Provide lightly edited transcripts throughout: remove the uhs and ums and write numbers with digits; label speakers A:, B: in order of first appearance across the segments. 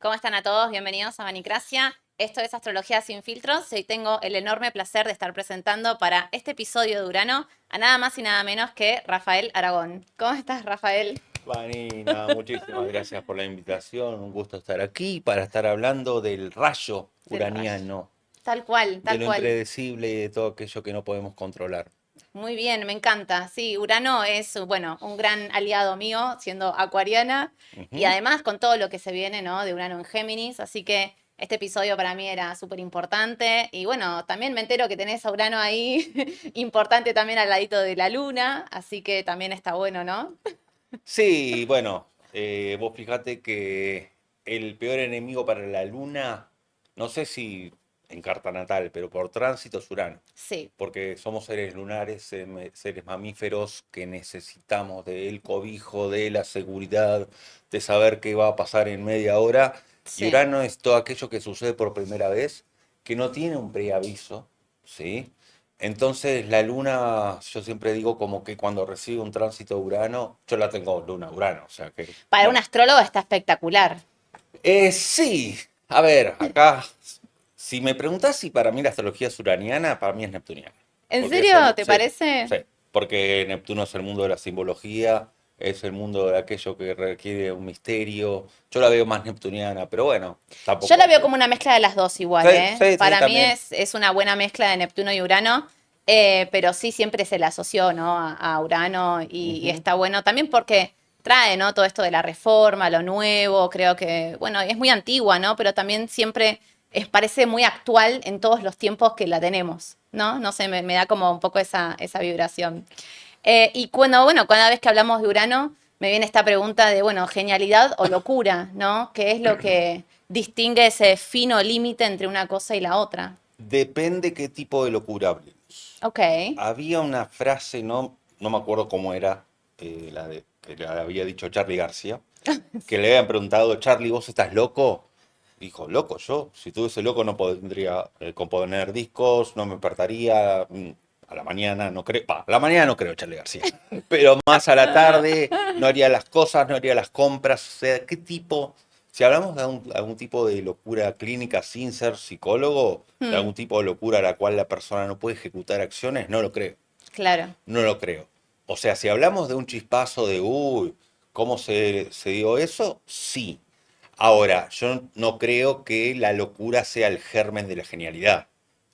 A: ¿Cómo están a todos? Bienvenidos a Vanicracia. Esto es Astrología sin filtros y tengo el enorme placer de estar presentando para este episodio de Urano a nada más y nada menos que Rafael Aragón. ¿Cómo estás, Rafael?
B: Vanina, muchísimas gracias por la invitación. Un gusto estar aquí para estar hablando del rayo
A: Del rayo.
B: uraniano,
A: Tal cual,
B: de
A: tal
B: lo
A: cual.
B: impredecible y de todo aquello que no podemos controlar.
A: Muy bien, me encanta. Sí, Urano es, bueno, un gran aliado mío, siendo acuariana, y
B: Ujú.
A: además con todo lo que se viene, ¿no? De Urano en Géminis, así que este episodio para mí era súper importante. Y bueno, también me entero que tenés a Urano ahí, importante también al ladito de la Luna, así que también está bueno, ¿no?
B: Sí, bueno, vos fíjate que el peor enemigo para la luna, no sé si en carta natal, pero por tránsito es Urano.
A: Sí,
B: Porque somos seres lunares, seres mamíferos que necesitamos del cobijo, de la seguridad, de saber qué va a pasar en media hora. Y
A: sí.
B: Urano es todo aquello que sucede por primera vez, que no tiene un preaviso, ¿sí? Entonces la luna, yo siempre digo como que cuando recibe un tránsito de Urano, yo la tengo luna-Urano, o sea que,
A: Para un
B: bueno.
A: astrólogo está espectacular.
B: Sí, a ver, acá, si me preguntás si para mí la astrología es uraniana, para mí es neptuniana.
A: ¿En
B: Porque es el,
A: serio? ¿Te
B: sí,
A: parece?
B: sí, porque Neptuno es el mundo de la simbología, es el mundo de aquello que requiere un misterio. Yo la veo más neptuniana, pero bueno,
A: Yo la
B: tampoco.
A: veo como una mezcla de las dos
B: Sí,
A: igual, ¿eh?
B: sí, sí,
A: Para mí
B: también.
A: es una buena mezcla de Neptuno y Urano, pero sí siempre se le asoció, ¿no? A Urano y
B: Ujú.
A: está bueno también porque trae, ¿no? Todo esto de la reforma, lo nuevo, creo que, bueno, es muy antigua, ¿no? Pero también siempre parece muy actual en todos los tiempos que la tenemos, ¿no? No sé, me da como un poco esa vibración. Y cuando, bueno, cada vez que hablamos de Urano, me viene esta pregunta de, bueno, genialidad o locura, ¿no? ¿Qué es lo que distingue ese fino límite entre una cosa y la otra?
B: Depende qué tipo de locura hablemos.
A: Ok.
B: Había una frase, no me acuerdo cómo era, que la había dicho Charly García, que le habían preguntado, Charlie, ¿vos estás loco? Dijo, loco yo, si estuviese loco no podría componer discos, no me despertaría a la mañana, no creo, a la mañana no creo, Charlie García, pero más a la tarde, no haría las cosas, no haría las compras, o sea, ¿qué tipo? Si hablamos de algún tipo de locura clínica sin ser psicólogo, de
A: Hmm,
B: algún tipo de locura a la cual la persona no puede ejecutar acciones, no lo creo.
A: claro.
B: No lo creo. O sea, si hablamos de un chispazo de, uy, ¿cómo se dio eso? Sí. Ahora, yo no creo que la locura sea el germen de la genialidad,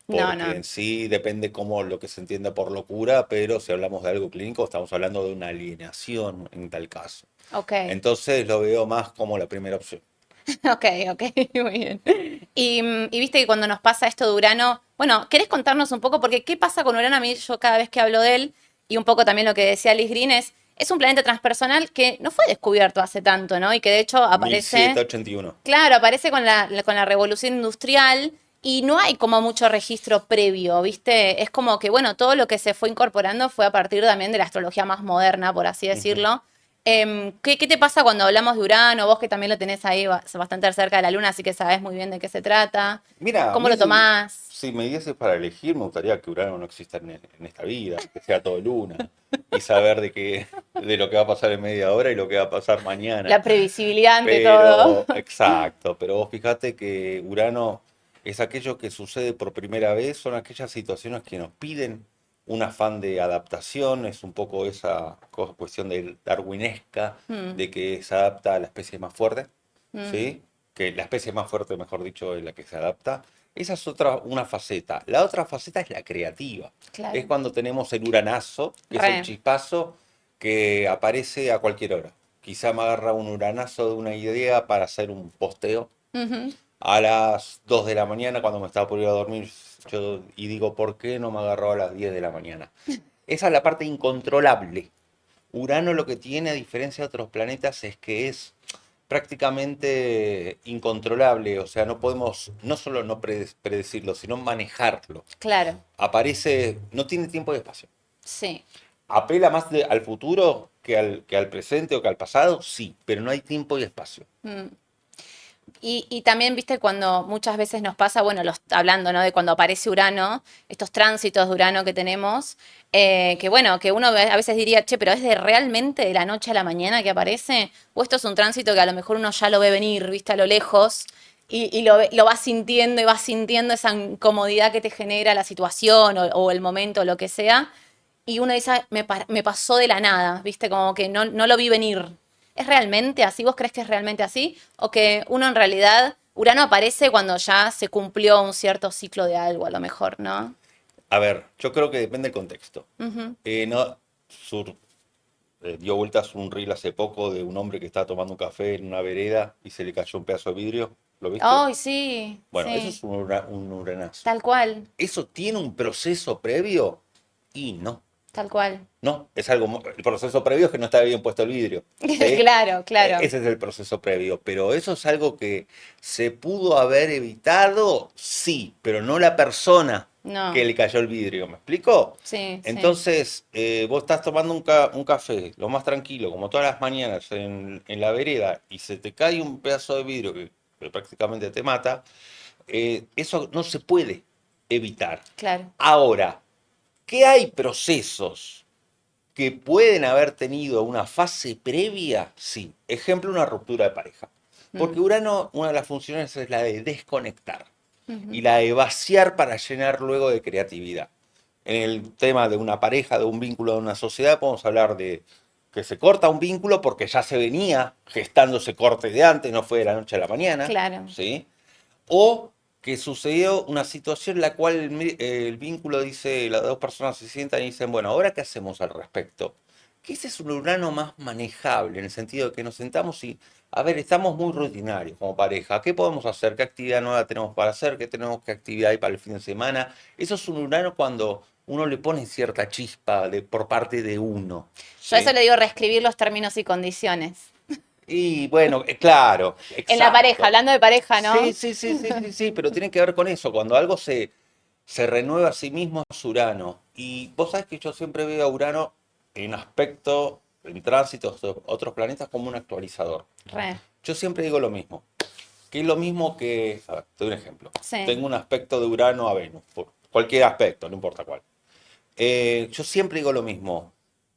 A: No,
B: porque
A: no.
B: en sí depende cómo lo que se entienda por locura, pero si hablamos de algo clínico, estamos hablando de una alienación en tal caso.
A: Ok.
B: Entonces lo veo más como la primera opción.
A: Ok, ok, muy bien. Y viste que cuando nos pasa esto de Urano, bueno, ¿querés contarnos un poco? Porque ¿qué pasa con Urano? A mí, yo cada vez que hablo de él, y un poco también lo que decía Liz Green, es un planeta transpersonal que no fue descubierto hace tanto, ¿no? Y que de hecho aparece,
B: 1781.
A: claro, aparece con la revolución industrial y no hay como mucho registro previo, ¿viste? Es como que, bueno, todo lo que se fue incorporando fue a partir también de la astrología más moderna, por así
B: Ujú.
A: decirlo. ¿Qué te pasa cuando hablamos de Urano? Vos que también lo tenés ahí bastante cerca de la Luna, así que sabés muy bien de qué se trata.
B: Mira, a
A: ¿Cómo
B: mí
A: lo tomás?
B: si me diese para elegir, me gustaría que Urano no exista en esta vida, que sea todo luna, y saber de lo que va a pasar en media hora y lo que va a pasar mañana.
A: La previsibilidad ante todo.
B: Pero, exacto, pero vos fíjate que Urano es aquello que sucede por primera vez, son aquellas situaciones que nos piden un afán de adaptación, es un poco esa cuestión de darwinesca,
A: Mm,
B: de que se adapta a la especie más fuerte,
A: mm,
B: ¿sí? Que la especie más fuerte, mejor dicho, es la que se adapta. Esa es otra, una faceta. La otra faceta es la creativa. Es
A: claro.
B: cuando tenemos el uranazo, que es el
A: Re.
B: chispazo que aparece a cualquier hora. Quizá me agarra un uranazo de una idea para hacer un posteo
A: Ujú.
B: a las 2 de la mañana cuando me estaba por ir a dormir. Y digo, ¿por qué no me agarró a las 10 de la mañana? Esa es la parte incontrolable. Urano lo que tiene, a diferencia de otros planetas, es que es prácticamente incontrolable. O sea, no podemos no solo no predecirlo, sino manejarlo.
A: Claro.
B: Aparece, no tiene tiempo y espacio.
A: Sí.
B: ¿Apela más al futuro que al presente o que al pasado? Sí, pero no hay tiempo y espacio.
A: Mm. Y también, viste, cuando muchas veces nos pasa, bueno, hablando, ¿no? De cuando aparece Urano, estos tránsitos de Urano que tenemos, que bueno, que uno a veces diría, che, pero ¿es de realmente de la noche a la mañana que aparece? ¿O esto es un tránsito que a lo mejor uno ya lo ve venir, viste, a lo lejos, y lo vas sintiendo y vas sintiendo esa incomodidad que te genera la situación o el momento, o lo que sea, y uno dice, "Ah, me pasó de la nada, viste, como que no lo vi venir. ¿Es realmente así? ¿Vos crees que es realmente así? ¿O que uno en realidad, Urano aparece cuando ya se cumplió un cierto ciclo de algo, a lo mejor, ¿no?
B: A ver, yo creo que depende del contexto.
A: Ujú.
B: No, Sur dio vueltas un reel hace poco de un hombre que estaba tomando un café en una vereda y se le cayó un pedazo de vidrio. ¿Lo viste?
A: Ay, sí,
B: Bueno, eso
A: sí,
B: es un uranazo.
A: tal cual,
B: ¿Eso tiene un proceso previo? Y no.
A: tal cual.
B: No, es algo, el proceso previo es que no está bien puesto el vidrio, ¿sí?
A: Claro, claro.
B: Ese es el proceso previo, pero eso es algo que se pudo haber evitado, sí, pero no la persona que
A: No,
B: le cayó el vidrio, ¿me explico?
A: sí, sí.
B: Entonces, vos estás tomando un café, lo más tranquilo, como todas las mañanas en la vereda, y se te cae un pedazo de vidrio que prácticamente te mata, eso no se puede evitar.
A: Claro.
B: Ahora, ¿qué hay procesos que pueden haber tenido una fase previa? Sí. Ejemplo, una ruptura de pareja. Porque
A: Mm,
B: Urano, una de las funciones es la de desconectar y
A: ujú.
B: la de vaciar para llenar luego de creatividad. En el tema de una pareja, de un vínculo, de una sociedad, podemos hablar de que se corta un vínculo porque ya se venía gestando ese corte de antes, no fue de la noche a la mañana,
A: Claro.
B: ¿sí? O que sucedió una situación en la cual el vínculo dice, las dos personas se sientan y dicen, bueno, ¿ahora qué hacemos al respecto? Que ese es un Urano más manejable, en el sentido de que nos sentamos y, a ver, estamos muy rutinarios como pareja. ¿Qué podemos hacer? ¿Qué actividad nueva tenemos para hacer? ¿Qué actividad hay para el fin de semana? Eso es un Urano cuando uno le pone cierta chispa por parte de uno,
A: Yo a eso
B: ¿sí?
A: le digo reescribir los términos y condiciones.
B: Y bueno, claro,
A: En la pareja,
B: exacto.
A: hablando de pareja,
B: Sí,
A: ¿no?
B: sí, sí, sí, sí, sí, pero tiene que ver con eso. Cuando algo se renueva a sí mismo es Urano. Y vos sabés que yo siempre veo a Urano en aspecto, en tránsitos de otros planetas como un actualizador.
A: Re,
B: Yo siempre digo lo mismo, que es lo mismo que, a ver, te doy un ejemplo.
A: sí.
B: Tengo un aspecto de Urano a Venus, por cualquier aspecto, no importa cuál. Yo siempre digo lo mismo.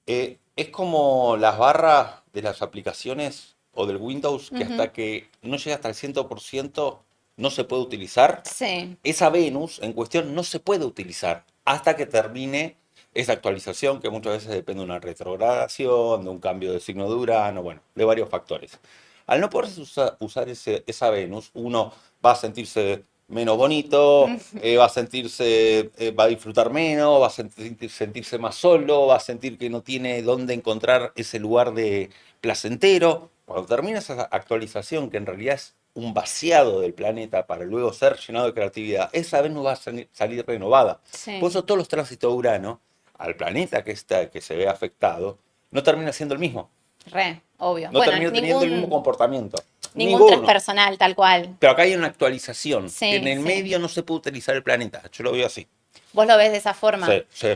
B: Es como las barras de las aplicaciones o del Windows que
A: Ujú.
B: hasta que no llega hasta el 100% no se puede utilizar.
A: Sí,
B: Esa Venus en cuestión no se puede utilizar hasta que termine esa actualización, que muchas veces depende de una retrogradación, de un cambio de signo de Urano, bueno, de varios factores. Al no poder usar esa Venus, uno va a sentirse menos bonito, va a disfrutar menos, va a sentirse más solo, va a sentir que no tiene dónde encontrar ese lugar de placentero. Cuando termina esa actualización, que en realidad es un vaciado del planeta para luego ser llenado de creatividad, esa vez no va a salir renovada. Por
A: sí.
B: eso todos los tránsitos de Urano al planeta que se ve afectado no termina siendo el mismo,
A: Re, obvio.
B: no
A: Bueno,
B: termina teniendo el mismo comportamiento.
A: ningún
B: Ninguno.
A: transpersonal tal cual.
B: Pero acá hay una actualización, que en
A: Sí,
B: el
A: sí.
B: medio no se puede utilizar el planeta. Yo lo veo así.
A: Vos lo ves de esa forma.
B: Sí, sí.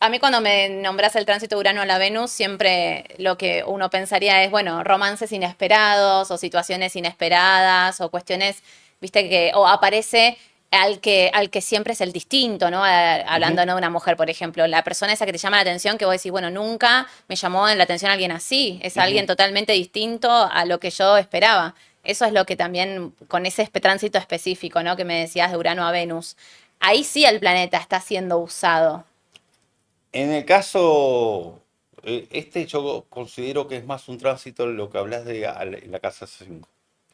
A: A mí cuando me nombras el tránsito de Urano a la Venus, siempre lo que uno pensaría es, bueno, romances inesperados o situaciones inesperadas o cuestiones, viste, que o aparece al que siempre es el distinto, ¿no? Hablando
B: Ujú.
A: ¿no? de una mujer, por ejemplo, la persona esa que te llama la atención, que vos decís, bueno, nunca me llamó la atención alguien así, es alguien
B: Ujú.
A: totalmente distinto a lo que yo esperaba. Eso es lo que también, con ese tránsito específico, ¿no? Que me decías de Urano a Venus. Ahí sí el planeta está siendo usado.
B: En el caso, yo considero que es más un tránsito lo que hablas de la casa 5.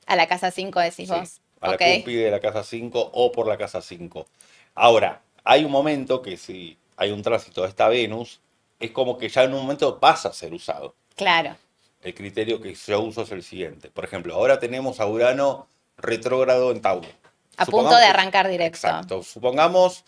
A: A la casa 5 decís
B: Sí,
A: vos.
B: a la
A: Ok.
B: cúspide de la casa 5 o por la casa 5. Ahora, hay un momento que si hay un tránsito de esta Venus, es como que ya en un momento pasa a ser usado.
A: Claro.
B: El criterio que yo uso es el siguiente. Por ejemplo, ahora tenemos a Urano retrógrado en Tauro.
A: A punto de
B: Supongamos,
A: arrancar directo.
B: exacto, supongamos,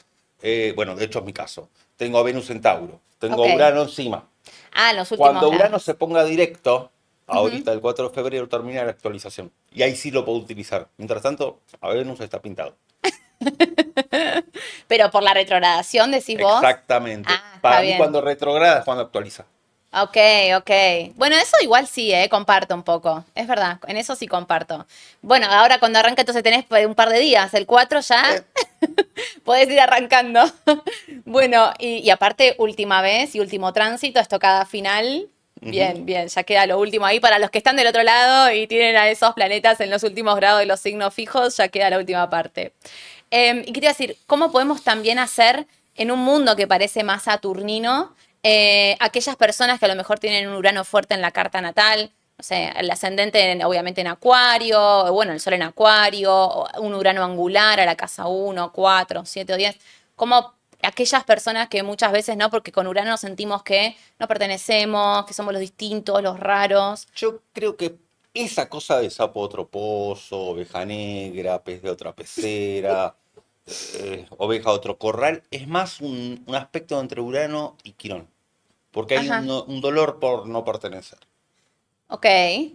B: bueno, de hecho es mi caso. Tengo a Venus en Tauro, tengo
A: Ok.
B: a Urano encima.
A: Ah, los últimos
B: Cuando Urano
A: grados.
B: se ponga directo,
A: Ujú.
B: ahorita el 4 de febrero termina la actualización. Y ahí sí lo puedo utilizar. Mientras tanto, a Venus está pintado.
A: Pero por la retrogradación decís vos.
B: Exactamente.
A: Ah, está
B: Para mí
A: bien.
B: cuando retrograda es cuando actualiza.
A: Ok, ok. Bueno, eso igual sí, comparto un poco. Es verdad, en eso sí comparto. Bueno, ahora cuando arranca entonces tenés un par de días, el 4 ya
B: Eh,
A: podés ir arrancando. Bueno, y aparte, última vez y último tránsito, estocada final.
B: ujú.
A: Bien, bien, ya queda lo último ahí para los que están del otro lado y tienen a esos planetas en los últimos grados de los signos fijos, ya queda la última parte. Y quería decir, ¿cómo podemos también hacer en un mundo que parece más saturnino, aquellas personas que a lo mejor tienen un Urano fuerte en la carta natal, no sé, el ascendente obviamente en Acuario, o bueno, el Sol en Acuario, o un Urano angular a la casa 1, 4, 7 o 10, como aquellas personas que muchas veces, ¿no? Porque con Urano sentimos que no pertenecemos, que somos los distintos, los raros.
B: Yo creo que esa cosa de sapo de otro pozo, oveja negra, pez de otra pecera, oveja de otro corral, es más un aspecto entre Urano y Quirón, porque hay
A: Ajá,
B: un dolor por no pertenecer.
A: ok.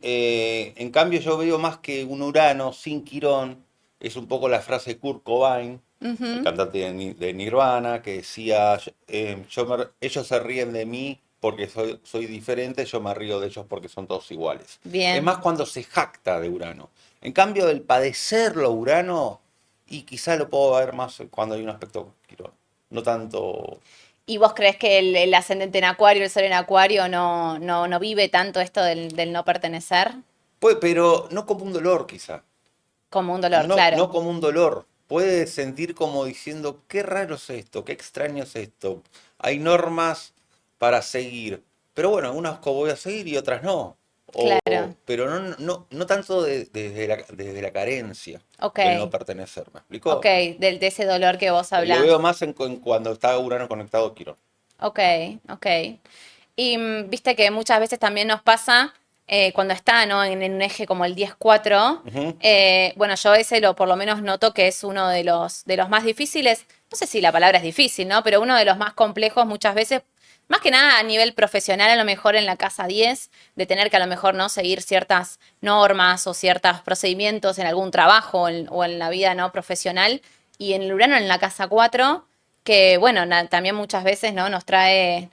B: En cambio, yo veo más que un Urano sin Quirón, es un poco la frase de Kurt Cobain, el
A: Ujú,
B: cantante de Nirvana, que decía, ellos se ríen de mí porque soy diferente, yo me río de ellos porque son todos iguales. Es
A: bien.
B: más cuando se jacta de Urano. En cambio, el padecerlo Urano, y quizá lo puedo ver más cuando hay un aspecto Quirón. No tanto.
A: ¿Y vos crees que el ascendente en Acuario, el Sol en Acuario, no vive tanto esto del no pertenecer
B: Pues, pero no como un dolor, quizá.
A: como un dolor,
B: No, no
A: claro?
B: como un dolor. Puede sentir como diciendo, qué raro es esto, qué extraño es esto. Hay normas para seguir, pero bueno, algunas voy a seguir y otras no.
A: Claro,
B: Pero no tanto desde la carencia
A: ok,
B: del no pertenecer, ¿me
A: ok,
B: explicó?
A: de ese dolor que vos
B: Lo veo
A: hablás.
B: más en cuando está Urano conectado a Quirón.
A: Ok, ok. Y viste que muchas veces también nos pasa cuando está, ¿no? En un eje como el 10-4.
B: Ujú.
A: Bueno, yo ese por lo menos noto que es uno de los más difíciles. No sé si la palabra es difícil, ¿no? Pero uno de los más complejos muchas veces, más que nada a nivel profesional, a lo mejor en la casa 10, de tener que a lo mejor no seguir ciertas normas o ciertos procedimientos en algún trabajo o en la vida no profesional. Y en el Urano en la casa 4 que bueno, también muchas veces, ¿no? Nos trae,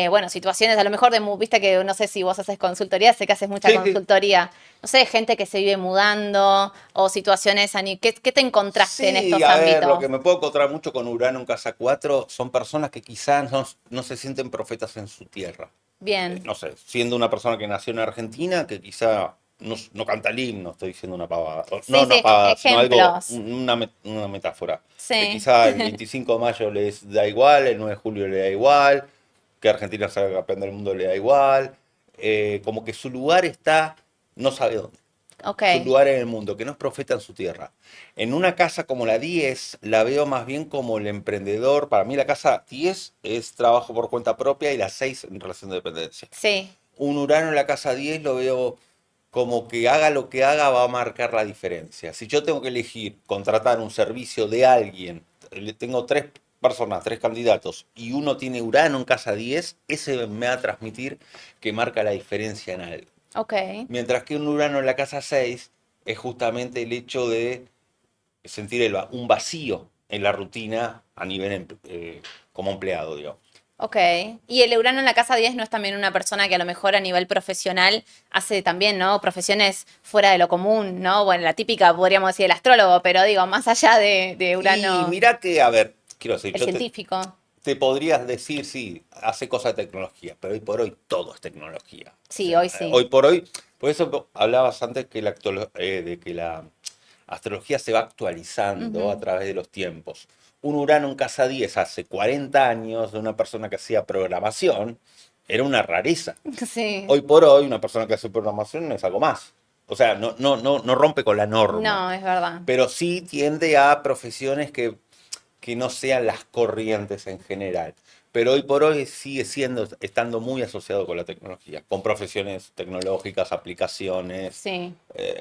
A: bueno, situaciones a lo mejor viste que no sé si vos haces consultoría, sé que haces mucha
B: Sí, sí.
A: consultoría, no sé, gente que se vive mudando o situaciones, Ani, ¿qué te encontraste en
B: Sí,
A: estos
B: a ver, lo
A: ámbitos?
B: que me puedo encontrar mucho con Urano en casa 4 son personas que quizás no se sienten profetas en su tierra.
A: Bien,
B: No sé, siendo una persona que nació en Argentina, que quizá no canta el himno, estoy diciendo una pavada. No
A: sí,
B: una
A: sí,
B: pavada, sino algo,
A: ejemplos,
B: una metáfora. Que
A: sí,
B: quizá el 25 de mayo les da igual, el 9 de julio le da igual, que Argentina salga campeón del mundo le da igual. Como que su lugar está, no sabe dónde.
A: ok,
B: Su lugar en el mundo, que no es profeta en su tierra. En una casa como la 10, la veo más bien como el emprendedor. Para mí la casa 10 es trabajo por cuenta propia y la 6 en relación de dependencia.
A: sí,
B: Un Urano en la casa 10 lo veo como que haga lo que haga va a marcar la diferencia. Si yo tengo que elegir contratar un servicio de alguien, tengo tres personas, tres candidatos, y uno tiene Urano en casa 10, ese me va a transmitir que marca la diferencia en algo.
A: ok.
B: Mientras que un Urano en la casa 6 es justamente el hecho de sentir un vacío en la rutina a nivel como empleado, digamos.
A: Ok. Y el Urano en la casa 10 no es también una persona que a lo mejor a nivel profesional hace también, ¿no? Profesiones fuera de lo común, ¿no? Bueno, la típica podríamos decir el astrólogo, pero digo, más allá de
B: Y
A: Urano,
B: mira que, a ver, quiero decir,
A: el científico.
B: te podrías decir, sí, hace cosas de tecnología, pero hoy por hoy todo es tecnología. O
A: Sí,
B: sea,
A: hoy sí.
B: hoy por hoy, por eso hablabas antes que de que la astrología se va actualizando a
A: Ujú.
B: través de los tiempos. Un Urano en casa 10 hace 40 años de una persona que hacía programación era una rareza.
A: Sí.
B: Hoy por hoy, una persona que hace programación es algo más. O sea, no rompe con la norma,
A: No, es verdad.
B: pero sí tiende a profesiones que no sean las corrientes en general. Pero hoy por hoy sigue estando muy asociado con la tecnología, con profesiones tecnológicas, aplicaciones,
A: Sí.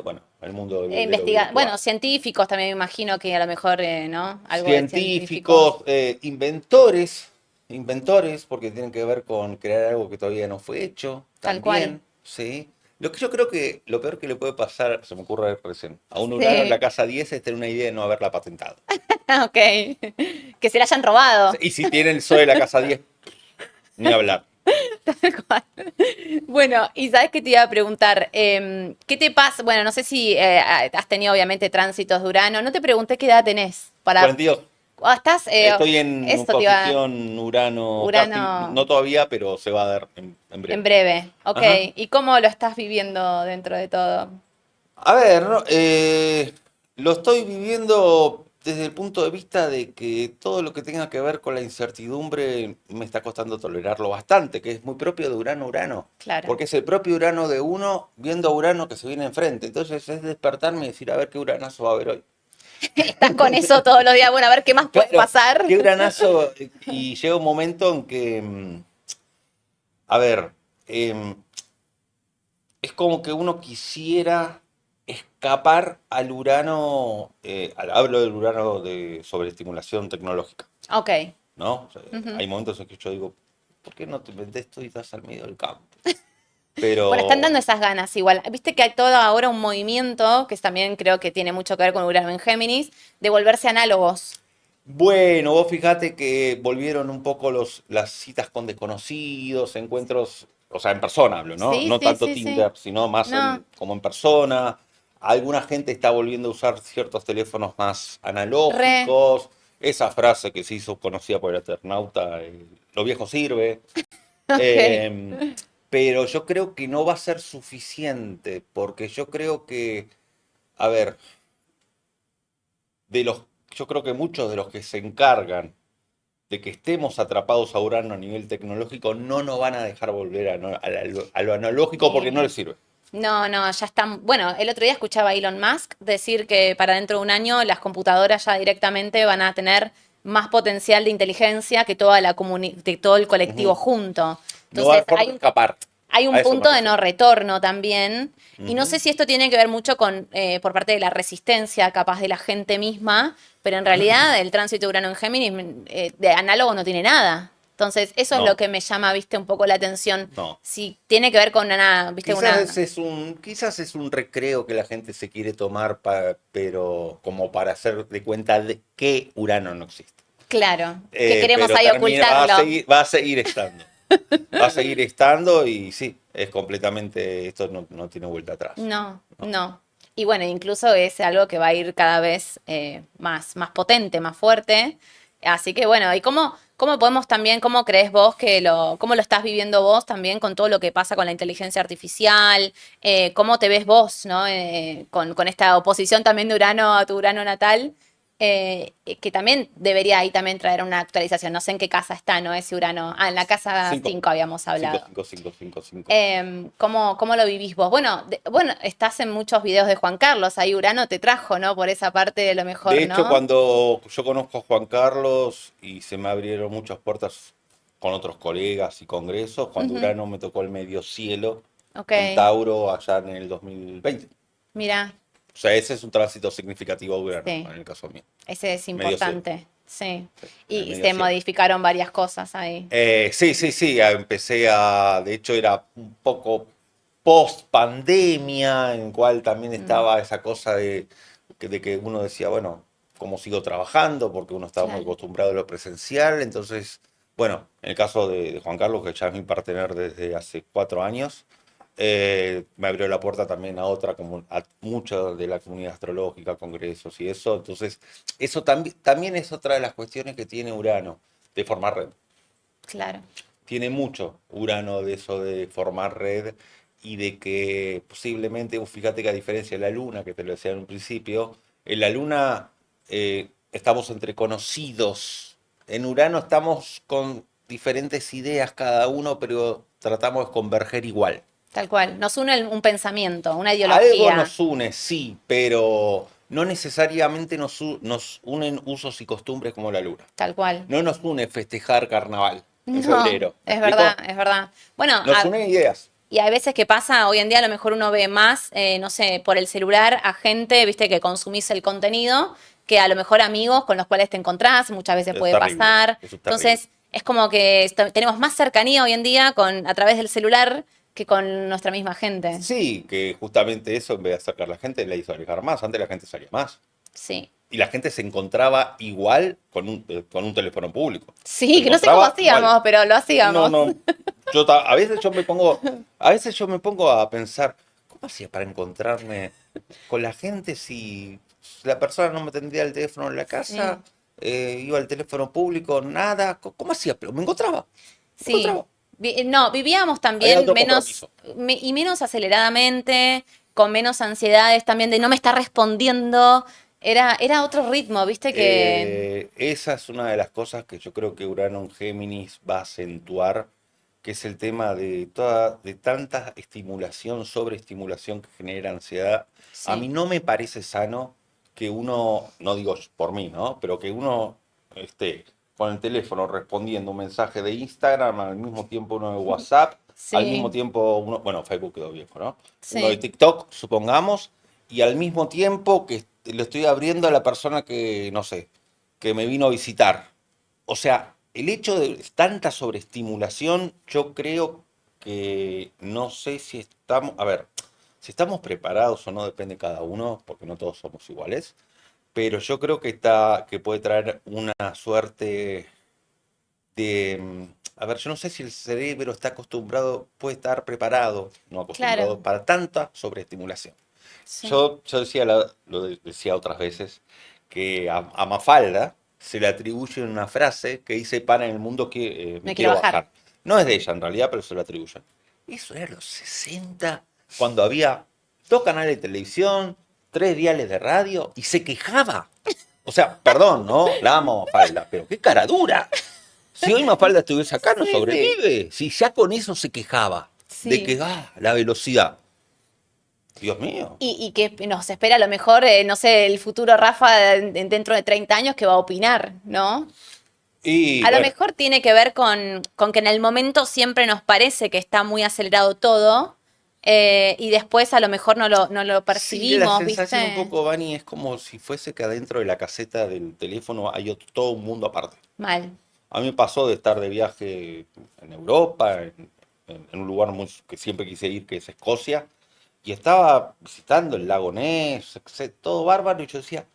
B: bueno, el mundo de lo
A: Investiga,
B: virtual.
A: bueno, científicos también me imagino que a lo mejor, ¿no? Algo de científicos.
B: Científicos, inventores, porque tienen que ver con crear algo que todavía no fue hecho,
A: Tal cual.
B: también, ¿sí? Lo que yo creo que lo peor que le puede pasar, se me ocurre recién, a un Urano en la
A: Sí.
B: casa 10 es tener una idea de no haberla patentado.
A: Ok. Que se la hayan robado.
B: Y si tiene el Sol de la casa 10, ni hablar.
A: Tal cual. Bueno, y sabes que te iba a preguntar, ¿qué te pasa? Bueno, no sé si has tenido obviamente tránsitos de Urano. No te pregunté qué edad tenés para.
B: 42.
A: Estás,
B: Estoy en
A: eso te iba.
B: oposición Urano, casi,
A: Urano
B: no todavía, pero se va a dar en
A: en
B: breve.
A: breve. Ok.
B: Ajá.
A: ¿Y cómo lo estás viviendo dentro de todo?
B: A ver, ¿no? Lo estoy viviendo desde el punto de vista de que todo lo que tenga que ver con la incertidumbre me está costando tolerarlo bastante, que es muy propio de Urano,
A: Claro.
B: porque es el propio Urano de uno viendo a Urano que se viene enfrente. Entonces es despertarme y decir, a ver qué Uranazo va a haber hoy.
A: Estás con eso todos los días. Bueno, a ver qué más puede
B: Claro,
A: pasar.
B: qué Uranazo. Y llega un momento en que, a ver, em, es como que uno quisiera escapar al Urano, hablo del Urano de sobreestimulación tecnológica,
A: Ok.
B: ¿no? O sea,
A: Ujú.
B: hay momentos en que yo digo, ¿por qué no te metes esto y estás al medio del campo?
A: Bueno, están
B: Pero
A: dando esas ganas igual. Viste que hay todo ahora un movimiento, que también creo que tiene mucho que ver con Urano en Géminis, de volverse análogos.
B: bueno, vos fijate que volvieron un poco las citas con desconocidos, encuentros, o sea, en persona hablo, ¿no?
A: Sí,
B: No
A: sí,
B: tanto
A: sí, sí.
B: Tinder, sino más
A: No,
B: como en persona. Alguna gente está volviendo a usar ciertos teléfonos más
A: re.
B: analógicos. Esa frase que se hizo conocida por el Eternauta, lo viejo sirve.
A: Ok.
B: Eh, pero yo creo que no va a ser suficiente, porque yo creo que, a ver, de los, yo creo que muchos de los que se encargan de que estemos atrapados a Urano a nivel tecnológico, no nos van a dejar volver a lo analógico porque no les
A: Y
B: sirve.
A: no, no, ya están. Bueno, el otro día escuchaba a Elon Musk decir que para dentro de un año las computadoras ya directamente van a tener más potencial de inteligencia que toda de todo el colectivo
B: Ujú.
A: junto.
B: No va a
A: Entonces,
B: haber forma de escapar.
A: hay un
B: A eso me
A: punto de no
B: refiero.
A: retorno también. Y no
B: Ujú.
A: sé si esto tiene que ver mucho con, por parte de la resistencia capaz de la gente misma, pero en realidad el tránsito de Urano en Géminis de análogo no tiene nada. Entonces, eso es lo
B: No,
A: que me llama, viste, un poco la atención.
B: no.
A: Si tiene que ver con una, viste, una.
B: Quizás es un recreo que la gente se quiere tomar, pero como para hacer de cuenta de que Urano no existe.
A: Claro, que queremos
B: Pero
A: ahí
B: termina,
A: ocultarlo.
B: va a seguir estando. Va a seguir estando y sí, es completamente, esto no tiene vuelta atrás.
A: No,
B: ¿No?
A: no. Y bueno, incluso es algo que va a ir cada vez más potente, más fuerte. Así que bueno, ¿y cómo podemos también, cómo crees vos cómo lo estás viviendo vos también con todo lo que pasa con la inteligencia artificial? ¿Cómo te ves vos, ¿no? Con esta oposición también de Urano a tu Urano natal, que también debería ahí también traer una actualización. No sé en qué casa está, ¿no? Ese Urano. Ah, en la casa
B: Cinco,
A: 5 habíamos
B: cinco,
A: hablado.
B: cinco, cinco, cinco, cinco.
A: ¿Cómo lo vivís vos? Bueno, bueno, estás en muchos videos de Juan Carlos, ahí Urano te trajo, ¿no? Por esa parte de lo
B: De
A: mejor,
B: hecho,
A: ¿no?
B: cuando yo conozco a Juan Carlos y se me abrieron muchas puertas con otros colegas y congresos, cuando
A: Ujú.
B: Urano me tocó el medio cielo
A: Ok,
B: en Tauro allá en el 2020.
A: mira,
B: O sea, ese es un tránsito significativo de Urano,
A: sí,
B: en el caso mío.
A: ese es
B: Medio cielo,
A: importante, sí.
B: sí, en el
A: Y
B: medio
A: se
B: cielo.
A: modificaron varias cosas ahí.
B: Sí, sí, sí, de hecho era un poco post pandemia, en cual también
A: Mm,
B: estaba esa cosa de que uno decía, bueno, ¿cómo sigo trabajando? Porque uno estaba muy
A: claro,
B: acostumbrado a lo presencial, entonces, bueno, en el caso de Juan Carlos, que ya es mi partener desde hace 4 años, me abrió la puerta también a a mucha de la comunidad astrológica, congresos y eso, entonces, eso también es otra de las cuestiones que tiene Urano, de formar red.
A: claro,
B: Tiene mucho Urano de eso de formar red y de que posiblemente, fíjate que a diferencia de la Luna, que te lo decía en un principio, en la Luna estamos entre conocidos. En Urano estamos con diferentes ideas cada uno, pero tratamos de converger igual.
A: tal cual. Nos une un pensamiento, una
B: Algo
A: ideología,
B: nos une, sí, pero no necesariamente nos unen usos y costumbres como la Luna.
A: tal cual.
B: No nos une festejar carnaval en
A: No,
B: febrero. ¿Me
A: es verdad,
B: explico?
A: es verdad. Bueno,
B: Nos unen ideas.
A: y hay veces que pasa, hoy en día a lo mejor uno ve más, no sé, por el celular a gente, viste, que consumís el contenido, que a lo mejor amigos con los cuales te encontrás, muchas veces
B: Es
A: puede
B: terrible.
A: pasar.
B: Eso es terrible.
A: Entonces, es como que tenemos más cercanía hoy en día a través del celular que con nuestra misma gente.
B: Sí, que justamente eso, en vez de acercar a la gente, le hizo alejar más. Antes la gente salía más.
A: Sí.
B: Y la gente se encontraba igual con un teléfono público. Se
A: Sí, que no sé cómo
B: encontraba igual.
A: hacíamos, pero lo
B: No,
A: hacíamos.
B: no. A veces yo me pongo a pensar, ¿cómo hacía para encontrarme con la gente si la persona no me tendría el teléfono en la casa,
A: Sí,
B: iba al teléfono público, nada? ¿Cómo hacía? Pero me
A: sí.
B: encontraba.
A: No, vivíamos
B: Había
A: también
B: otro compromiso.
A: y menos aceleradamente, con menos ansiedades también de no me está respondiendo. Era otro ritmo, viste que.
B: Esa es una de las cosas que yo creo que Urano en Géminis va a acentuar, que es el tema de tanta estimulación, sobreestimulación que genera ansiedad. A mí
A: Sí,
B: no me parece sano que uno, no digo por mí, ¿no? Pero que uno esté con el teléfono respondiendo un mensaje de Instagram, al mismo tiempo uno de WhatsApp, al mismo
A: sí,
B: tiempo uno, bueno, Facebook quedó viejo, ¿no? Uno de
A: sí.
B: TikTok, supongamos, y al mismo tiempo que le estoy abriendo a la persona que, no sé, que me vino a visitar. O sea, el hecho de tanta sobreestimulación, yo creo que no sé si estamos, a ver, si estamos preparados o no depende de cada uno, porque no todos somos iguales, pero yo creo que puede traer una suerte de, a ver, yo no sé si el cerebro está acostumbrado, puede estar preparado, no acostumbrado,
A: Claro,
B: para tanta sobreestimulación.
A: sí.
B: Yo decía, decía otras veces, que a Mafalda se le atribuye una frase que dice, para en el mundo que me
A: Me quiero
B: quiero
A: bajar.
B: bajar. No es de ella en realidad, pero se lo atribuyen. Eso era los 60 cuando había dos canales de televisión, tres diales de radio, y se quejaba. O sea, perdón, ¿no? La amo a Mafalda, pero qué cara dura. Si hoy Mafalda estuviese acá, no
A: Sí, sí.
B: sobrevive. Si ya con eso se quejaba, de que,
A: Sí.
B: la velocidad. Dios mío.
A: Y que nos espera a lo mejor, no sé, el futuro Rafa dentro de 30 años que va a opinar, ¿no?
B: Y
A: A lo
B: bueno,
A: mejor tiene que ver con que en el momento siempre nos parece que está muy acelerado todo y después a lo mejor no lo
B: sí, la
A: percibimos,
B: sensación un
A: ¿viste?
B: poco, Vani, es como si fuese que adentro de la caseta del teléfono hay todo un mundo aparte.
A: Mal.
B: A mí me pasó de estar de viaje en Europa, en un lugar que siempre quise ir, que es Escocia, y estaba visitando el lago Ness, todo bárbaro, y yo decía,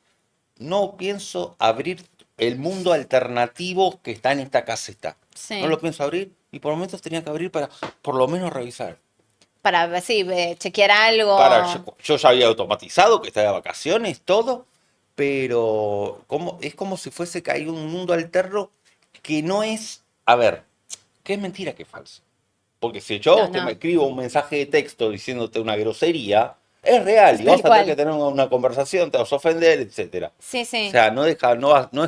B: no pienso abrir el mundo alternativo que está en esta caseta. No
A: Sí.
B: lo pienso abrir, y por momentos tenía que abrir para por lo menos revisar.
A: Para ver si chequear
B: Para,
A: algo.
B: yo ya había automatizado que estaba de vacaciones, todo, pero es como si fuese que hay un mundo alterno que no es, a ver, que es mentira, que es falso. Porque si
A: No,
B: yo te me
A: no.
B: escribo un mensaje de texto diciéndote una grosería, es real y
A: Tal
B: vamos a tener que
A: cual.
B: tener una conversación, te vas a ofender, etcétera.
A: Sí,
B: O
A: sí.
B: sea, no es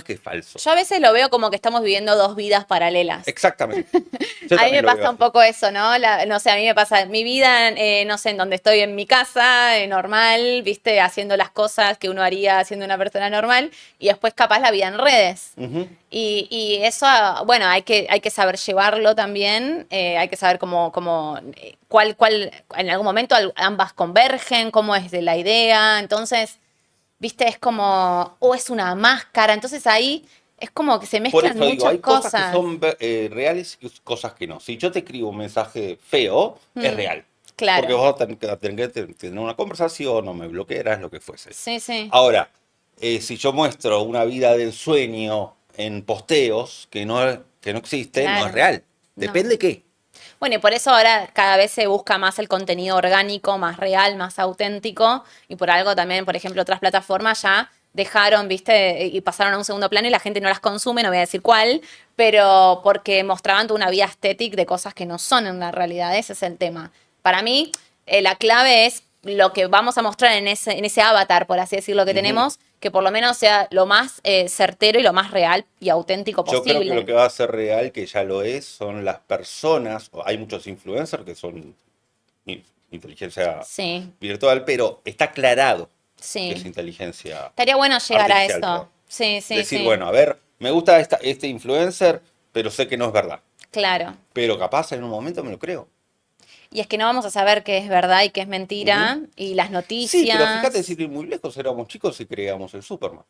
B: que es falso.
A: Yo a veces lo veo como que estamos viviendo dos vidas paralelas.
B: Exactamente. Yo
A: A mí
B: también
A: me
B: lo veo
A: pasa un
B: así.
A: poco eso, ¿no? No sé, a mí me pasa mi vida, no sé, en donde estoy en mi casa, normal, viste, haciendo las cosas que uno haría siendo una persona normal, y después capaz la vida en redes.
B: Ujú.
A: Y eso, bueno, hay que saber llevarlo también, hay que saber cuál, en algún momento ambas convergen, cómo es de la idea, entonces, viste, es como, o es una máscara, entonces ahí es como que se
B: Por
A: mezclan
B: eso digo,
A: muchas
B: hay cosas que
A: cosas.
B: son reales y cosas que no. Si yo te escribo un mensaje feo, es
A: Mm,
B: real. Porque
A: claro,
B: vos vas a tener que tener una conversación o me bloquearás, lo que fuese.
A: sí, sí.
B: Ahora, si yo muestro una vida del sueño en posteos que no existe, no es
A: Claro,
B: real.
A: no.
B: Depende de qué.
A: Bueno, y por eso ahora cada vez se busca más el contenido orgánico, más real, más auténtico, y por algo también, por ejemplo, otras plataformas ya dejaron, viste, y pasaron a un segundo plano y la gente no las consume, no voy a decir cuál, pero porque mostraban toda una vida estética de cosas que no son en la realidad, ese es el tema. Para mí, la clave es lo que vamos a mostrar en ese avatar, por así decirlo, que
B: Ujú.
A: tenemos, que por lo menos sea lo más certero y lo más real y auténtico
B: Yo creo que lo
A: posible.
B: que va a ser real, que ya lo es, son las personas. Hay muchos influencers que son inteligencia
A: Sí,
B: virtual, pero está aclarado que es
A: sí.
B: inteligencia
A: Estaría bueno llegar a
B: artificial,
A: eso.
B: perdón.
A: Sí, sí,
B: Decir,
A: sí.
B: bueno, a ver, me gusta este influencer, pero sé que no es verdad.
A: Claro.
B: Pero capaz en un momento me lo creo.
A: Y es que no vamos a saber qué es verdad y qué es
B: Ujú.
A: mentira. Y las
B: Sí, pero fíjate,
A: noticias.
B: sin ir muy lejos, éramos chicos y creíamos el Superman.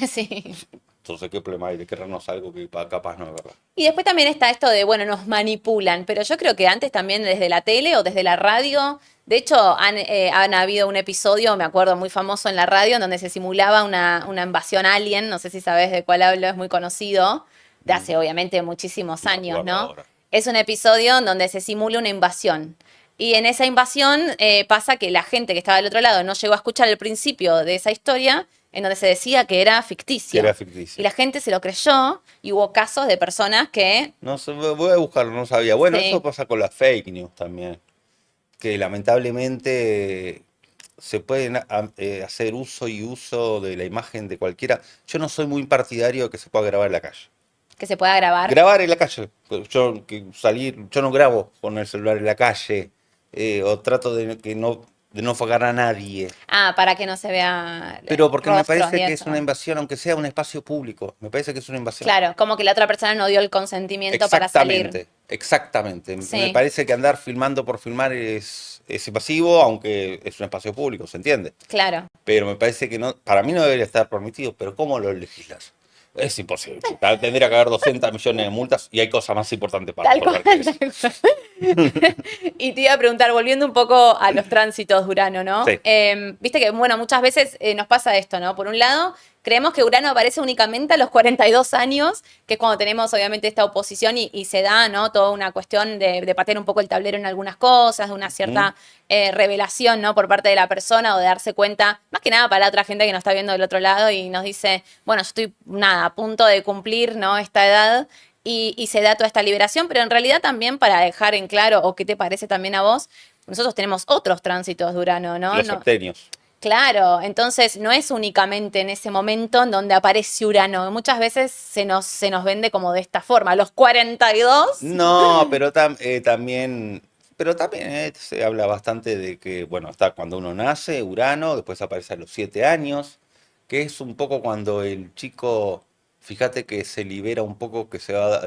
A: Sí.
B: Entonces, ¿qué problema hay de creernos algo que capaz no es verdad?
A: Y después también está esto de, bueno, nos manipulan, pero yo creo que antes también desde la tele o desde la radio, de hecho han habido un episodio, me acuerdo, muy famoso en la radio, en donde se simulaba una invasión alien, no sé si sabes de cuál hablo, es muy conocido, de
B: Mm,
A: hace obviamente muchísimos
B: no me
A: años,
B: acuerdo
A: ¿no?
B: ahora.
A: es un episodio en donde se simula una invasión. Y en esa invasión pasa que la gente que estaba del otro lado no llegó a escuchar el principio de esa historia, en donde se decía que era
B: Que era
A: ficticio. Y
B: ficticio.
A: la gente se lo creyó y hubo casos de personas que,
B: No sé, voy a buscarlo, no sabía. Bueno, eso
A: sí,
B: pasa con las fake news también, que lamentablemente se pueden hacer uso y uso de la imagen de cualquiera. Yo no soy muy partidario de que se pueda grabar en la calle.
A: que se pueda grabar.
B: Grabar en la calle. Yo no grabo con el celular en la calle, o trato de no afagar a nadie.
A: Ah, para que no se vea
B: Pero porque me
A: rostros y
B: parece que es una
A: eso.
B: invasión, aunque sea un espacio público. Me parece que es una invasión.
A: Claro, como que la otra persona no dio el consentimiento para salir.
B: Exactamente, exactamente. Me
A: Sí,
B: parece que andar filmando por filmar es invasivo, aunque es un espacio público, ¿se entiende?
A: claro.
B: Pero me parece que no, para mí no debería estar permitido, pero ¿cómo lo legislas? Es imposible. Tendría que haber 200 millones de multas y hay cosas más importantes para
A: Tal cual,
B: resolver que eso.
A: tal cual. Y te iba a preguntar, volviendo un poco a los tránsitos de Urano, ¿no?
B: Sí.
A: Viste que, bueno, muchas veces nos pasa esto, ¿no? Por un lado, creemos que Urano aparece únicamente a los 42 años, que es cuando tenemos obviamente esta oposición y se da, ¿no? Toda una cuestión de patear un poco el tablero en algunas cosas, de una
B: ¿Mm?
A: cierta revelación, ¿no? Por parte de la persona o de darse cuenta, más que nada para la otra gente que nos está viendo del otro lado y nos dice, bueno, yo estoy, nada, a punto de cumplir, ¿no? Esta edad y se da toda esta liberación, pero en realidad también para dejar en claro, o qué te parece también a vos, nosotros tenemos otros tránsitos de Urano, ¿no?
B: Los septenios.
A: Claro, entonces no es únicamente en ese momento en donde aparece Urano, muchas veces se nos vende como de esta forma, a los 42.
B: No, pero también se habla bastante de que, bueno, está cuando uno nace, Urano, después aparece a los 7 años, que es un poco cuando el chico, fíjate que se libera un poco, que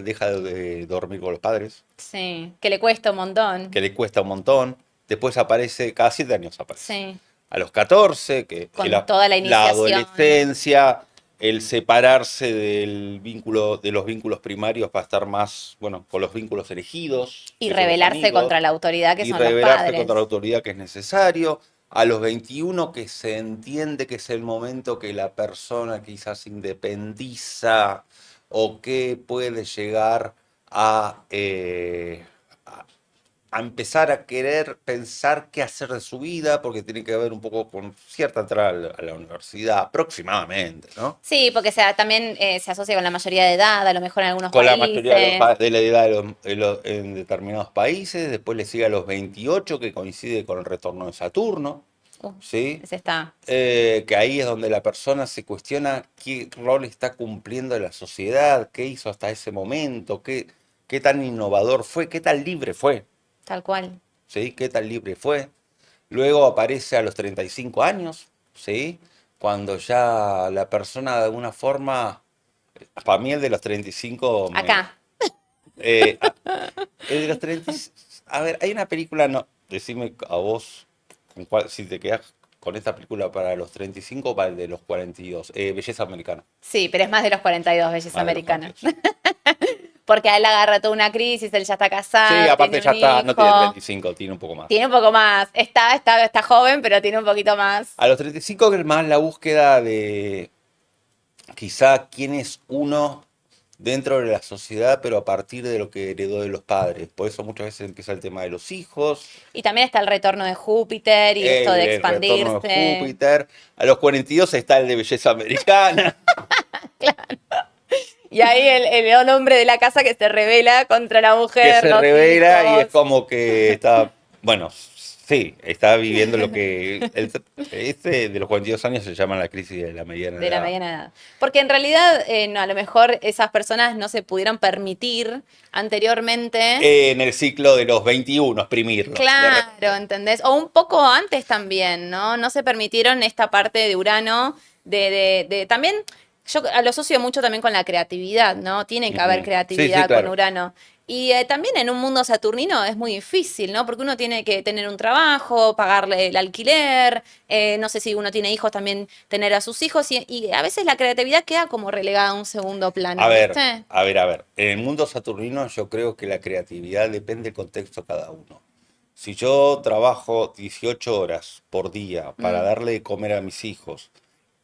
B: deja de dormir con los padres,
A: Sí, que le cuesta un montón.
B: que le cuesta un montón, después aparece, cada 7 años aparece.
A: Sí,
B: A los 14, que es
A: con toda la
B: la
A: iniciación
B: adolescencia, el separarse del vínculo, de los vínculos primarios para estar más, bueno, con los vínculos elegidos,
A: y
B: que son los
A: rebelarse contra
B: amigos,
A: la autoridad que
B: y
A: son los
B: rebelarse contra la
A: padres.
B: autoridad que es necesario. A los 21 que se entiende que es el momento que la persona quizás independiza o que puede llegar a a empezar a querer pensar qué hacer de su vida, porque tiene que ver un poco con cierta entrada a la universidad, aproximadamente, ¿no?
A: Sí, porque también se asocia con la mayoría de edad, a lo mejor en algunos
B: Con la mayoría
A: países.
B: de la edad en determinados países, después le sigue a los 28, que coincide con el retorno de Saturno,
A: Uh,
B: ¿sí?
A: ese está.
B: Que ahí es donde la persona se cuestiona qué rol está cumpliendo en la sociedad, qué hizo hasta ese momento, qué tan innovador fue, qué tan libre fue,
A: Tal cual.
B: ¿sí? Qué tan libre fue. Luego aparece a los 35 años, ¿sí? Cuando ya la persona de alguna forma, para mí el de los 35
A: Acá.
B: eh, a- el de los 30, a ver, hay una película, no, decime a vos si te quedás con esta película para los 35 o para el de los 42, Belleza Americana,
A: Sí, pero es más de los 42, belleza
B: más de los
A: americana.
B: 42.
A: Porque a él le agarra toda una crisis, él ya está
B: Sí,
A: casado,
B: aparte
A: tiene
B: ya
A: un
B: está, no tiene
A: hijo,
B: 35, tiene un poco más.
A: tiene un poco más. Está joven, pero tiene un poquito más.
B: A los 35 es más la búsqueda de quizá quién es uno dentro de la sociedad, pero a partir de lo que heredó de los padres. Por eso muchas veces empieza el tema de los hijos,
A: Y también está el retorno de Júpiter y esto de
B: el retorno de
A: expandirse.
B: Júpiter. A los 42 está el de belleza americana,
A: Y ahí el hombre de la casa que se revela contra la
B: que
A: mujer,
B: se
A: los
B: revela y es
A: hijos.
B: como que está, bueno, sí, está viviendo lo que... Este de los 42 años se llama la crisis de la mediana
A: De la
B: edad.
A: mediana edad. Porque en realidad, no, a lo mejor esas personas no se pudieron permitir anteriormente.
B: En el ciclo de los 21, exprimirlo, de
A: Claro,
B: repente.
A: ¿entendés? O un poco antes también, ¿no? No se permitieron esta parte de Urano, también, yo lo asocio mucho también con la creatividad, ¿no? Tiene que haber
B: Ujú. Sí, sí,
A: creatividad con
B: claro.
A: Urano. Y también en un mundo saturnino es muy difícil, ¿no? Porque uno tiene que tener un trabajo, pagarle el alquiler, no sé si uno tiene hijos, también tener a sus hijos, y a veces la creatividad queda como relegada a un segundo
B: A
A: plano,
B: ver,
A: ¿viste?
B: a ver, a ver. En el mundo saturnino yo creo que la creatividad depende del contexto de cada uno. Si yo trabajo 18 horas por día para
A: Mm,
B: darle de comer a mis hijos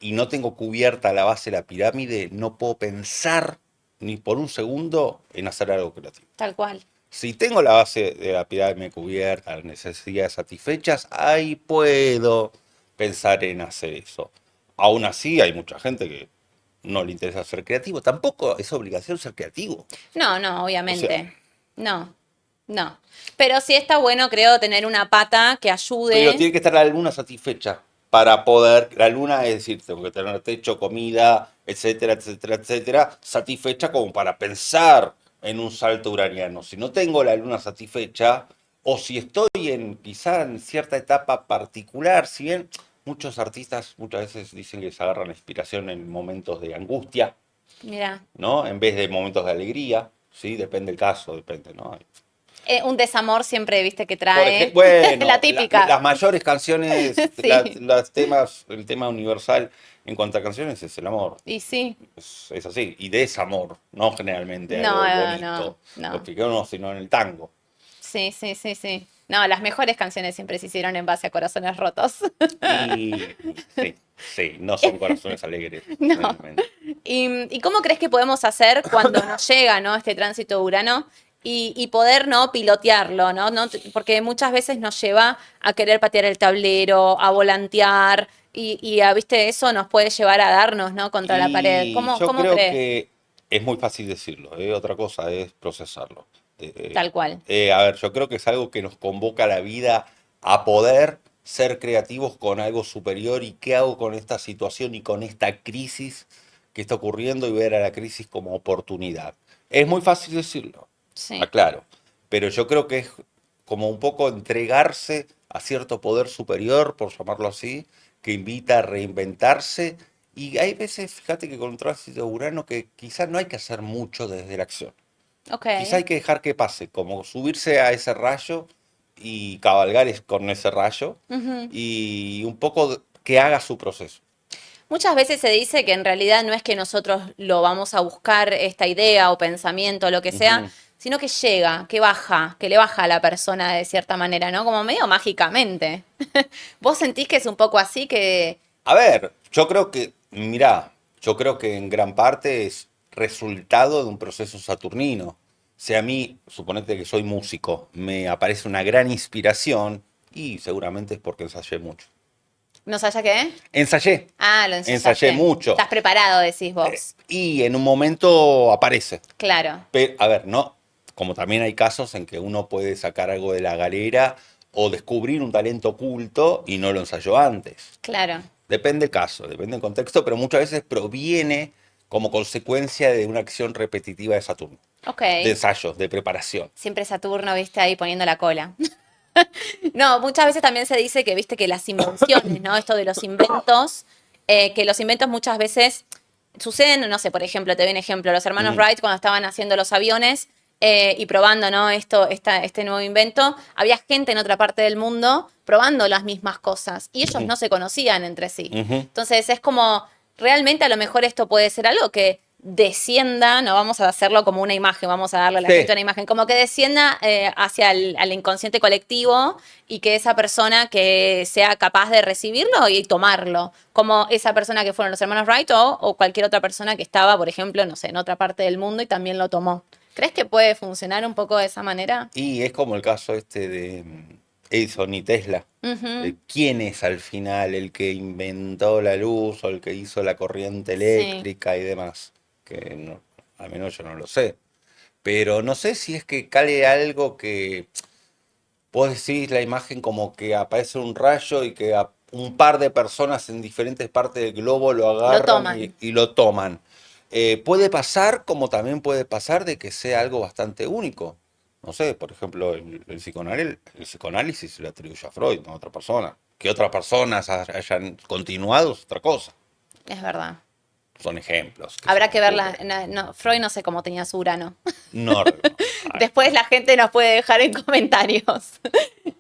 B: y no tengo cubierta la base de la pirámide, no puedo pensar ni por un segundo en hacer algo creativo.
A: tal cual.
B: Si tengo la base de la pirámide cubierta, las necesidades satisfechas, ahí puedo pensar en hacer eso. Aún así, hay mucha gente que no le interesa ser creativo. Tampoco es obligación ser creativo.
A: No, no,
B: O sea,
A: obviamente. No, no. Pero sí está bueno, creo, tener una pata que
B: pero
A: ayude.
B: tiene que estar la luna satisfecha para poder, la luna es decir, tengo que tener techo, comida, etcétera, etcétera, etcétera, satisfecha como para pensar en un salto uraniano. Si no tengo la luna satisfecha, o si estoy en quizá en cierta etapa particular, si bien muchos artistas muchas veces dicen que se agarran la inspiración en momentos de angustia,
A: Mira,
B: ¿no? En vez de momentos de alegría, ¿sí? Depende del caso, depende, ¿no?
A: un desamor siempre, viste, que
B: Por ejemplo,
A: trae. La
B: bueno,
A: típica.
B: las mayores canciones,
A: Sí,
B: las temas, el tema universal en cuanto a canciones es el amor.
A: y sí.
B: Es así. Y desamor, no generalmente algo
A: No, no,
B: bonito. Lo
A: no.
B: expliqué uno, sino en el tango.
A: Sí, sí, sí, sí. No, las mejores canciones siempre se hicieron en base a corazones rotos.
B: Y sí, sí, no son corazones alegres,
A: No.
B: generalmente.
A: ¿Y cómo crees que podemos hacer cuando nos llega, ¿no? Este tránsito de Urano y poder, ¿no? Pilotearlo, ¿no? Porque muchas veces nos lleva a querer patear el tablero, a volantear ¿viste? Eso nos puede llevar a darnos, ¿no? Contra la pared.
B: Y
A: ¿Cómo,
B: yo
A: cómo
B: creo
A: crees?
B: que es muy fácil decirlo, ¿eh? Otra cosa es procesarlo.
A: Tal cual.
B: A ver, yo creo que es algo que nos convoca a la vida a poder ser creativos con algo superior y qué hago con esta situación y con esta crisis que está ocurriendo y ver a la crisis como oportunidad. Es muy fácil decirlo,
A: Sí.
B: aclaro, pero yo creo que es como un poco entregarse a cierto poder superior, por llamarlo así, que invita a reinventarse. Y hay veces, fíjate que con un tránsito de Urano que quizás no hay que hacer mucho desde la acción.
A: Ok.
B: Quizá hay que dejar que pase, como subirse a ese rayo y cabalgar con ese rayo
A: Ujú.
B: y un poco que haga su proceso.
A: Muchas veces se dice que en realidad no es que nosotros lo vamos a buscar esta idea o pensamiento o lo que sea,
B: Ujú.
A: sino que llega, que baja, que le baja a la persona de cierta manera, ¿no? Como medio mágicamente. ¿Vos sentís que es un poco así que...
B: A ver, yo creo que, mirá, yo creo que en gran parte es resultado de un proceso saturnino. Si a mí, suponete que soy músico, me aparece una gran inspiración y seguramente es porque ensayé mucho.
A: ¿No sabes qué?
B: Ensayé,
A: Ah, lo
B: ensayé
A: ensayaste.
B: mucho
A: Estás preparado, decís vos.
B: y en un momento aparece.
A: Claro,
B: Pero, a ver, no, como también hay casos en que uno puede sacar algo de la galera o descubrir un talento oculto y no lo ensayó antes.
A: claro.
B: Depende del caso, depende del contexto, pero muchas veces proviene como consecuencia de una acción repetitiva de Saturno,
A: Ok.
B: de ensayos, de preparación.
A: Siempre Saturno, viste, ahí poniendo la cola. No, muchas veces también se dice que, viste, que las invenciones, ¿no? Esto de los inventos, que los inventos muchas veces suceden, no sé, por ejemplo, te doy un ejemplo, los hermanos
B: Ujú,
A: Wright cuando estaban haciendo los aviones y probando, ¿no? Este nuevo invento, había gente en otra parte del mundo probando las mismas cosas y ellos
B: ujú,
A: no se conocían entre sí.
B: ujú.
A: Entonces es como, realmente a lo mejor esto puede ser algo que descienda, no vamos a hacerlo como una imagen, vamos a darle a la gente
B: Sí,
A: una imagen, como que descienda hacia al inconsciente colectivo y que esa persona que sea capaz de recibirlo y tomarlo, como esa persona que fueron los hermanos Wright o cualquier otra persona que estaba, por ejemplo, no sé, en otra parte del mundo y también lo tomó. ¿Crees que puede funcionar un poco de esa manera?
B: y es como el caso este de Edison y Tesla.
A: Ujú.
B: ¿Quién es al final el que inventó la luz o el que hizo la corriente
A: Sí.
B: eléctrica y demás? Que no, al menos yo no lo sé. Pero no sé si es que cale algo que vos decís la imagen como que aparece un rayo y que un par de personas en diferentes partes del globo lo
A: Lo
B: agarran
A: toman.
B: y lo toman. Puede pasar como también puede pasar de que sea algo bastante único. No sé, por ejemplo, el psicoanálisis se lo atribuye a Freud, no a otra persona. Que otras personas hayan continuado es otra cosa.
A: Es verdad.
B: Son ejemplos que se
A: Habrá
B: me
A: que verla.
B: ocurren.
A: No, no, Freud no sé cómo tenía su Urano.
B: No,
A: Después la gente nos puede dejar en comentarios.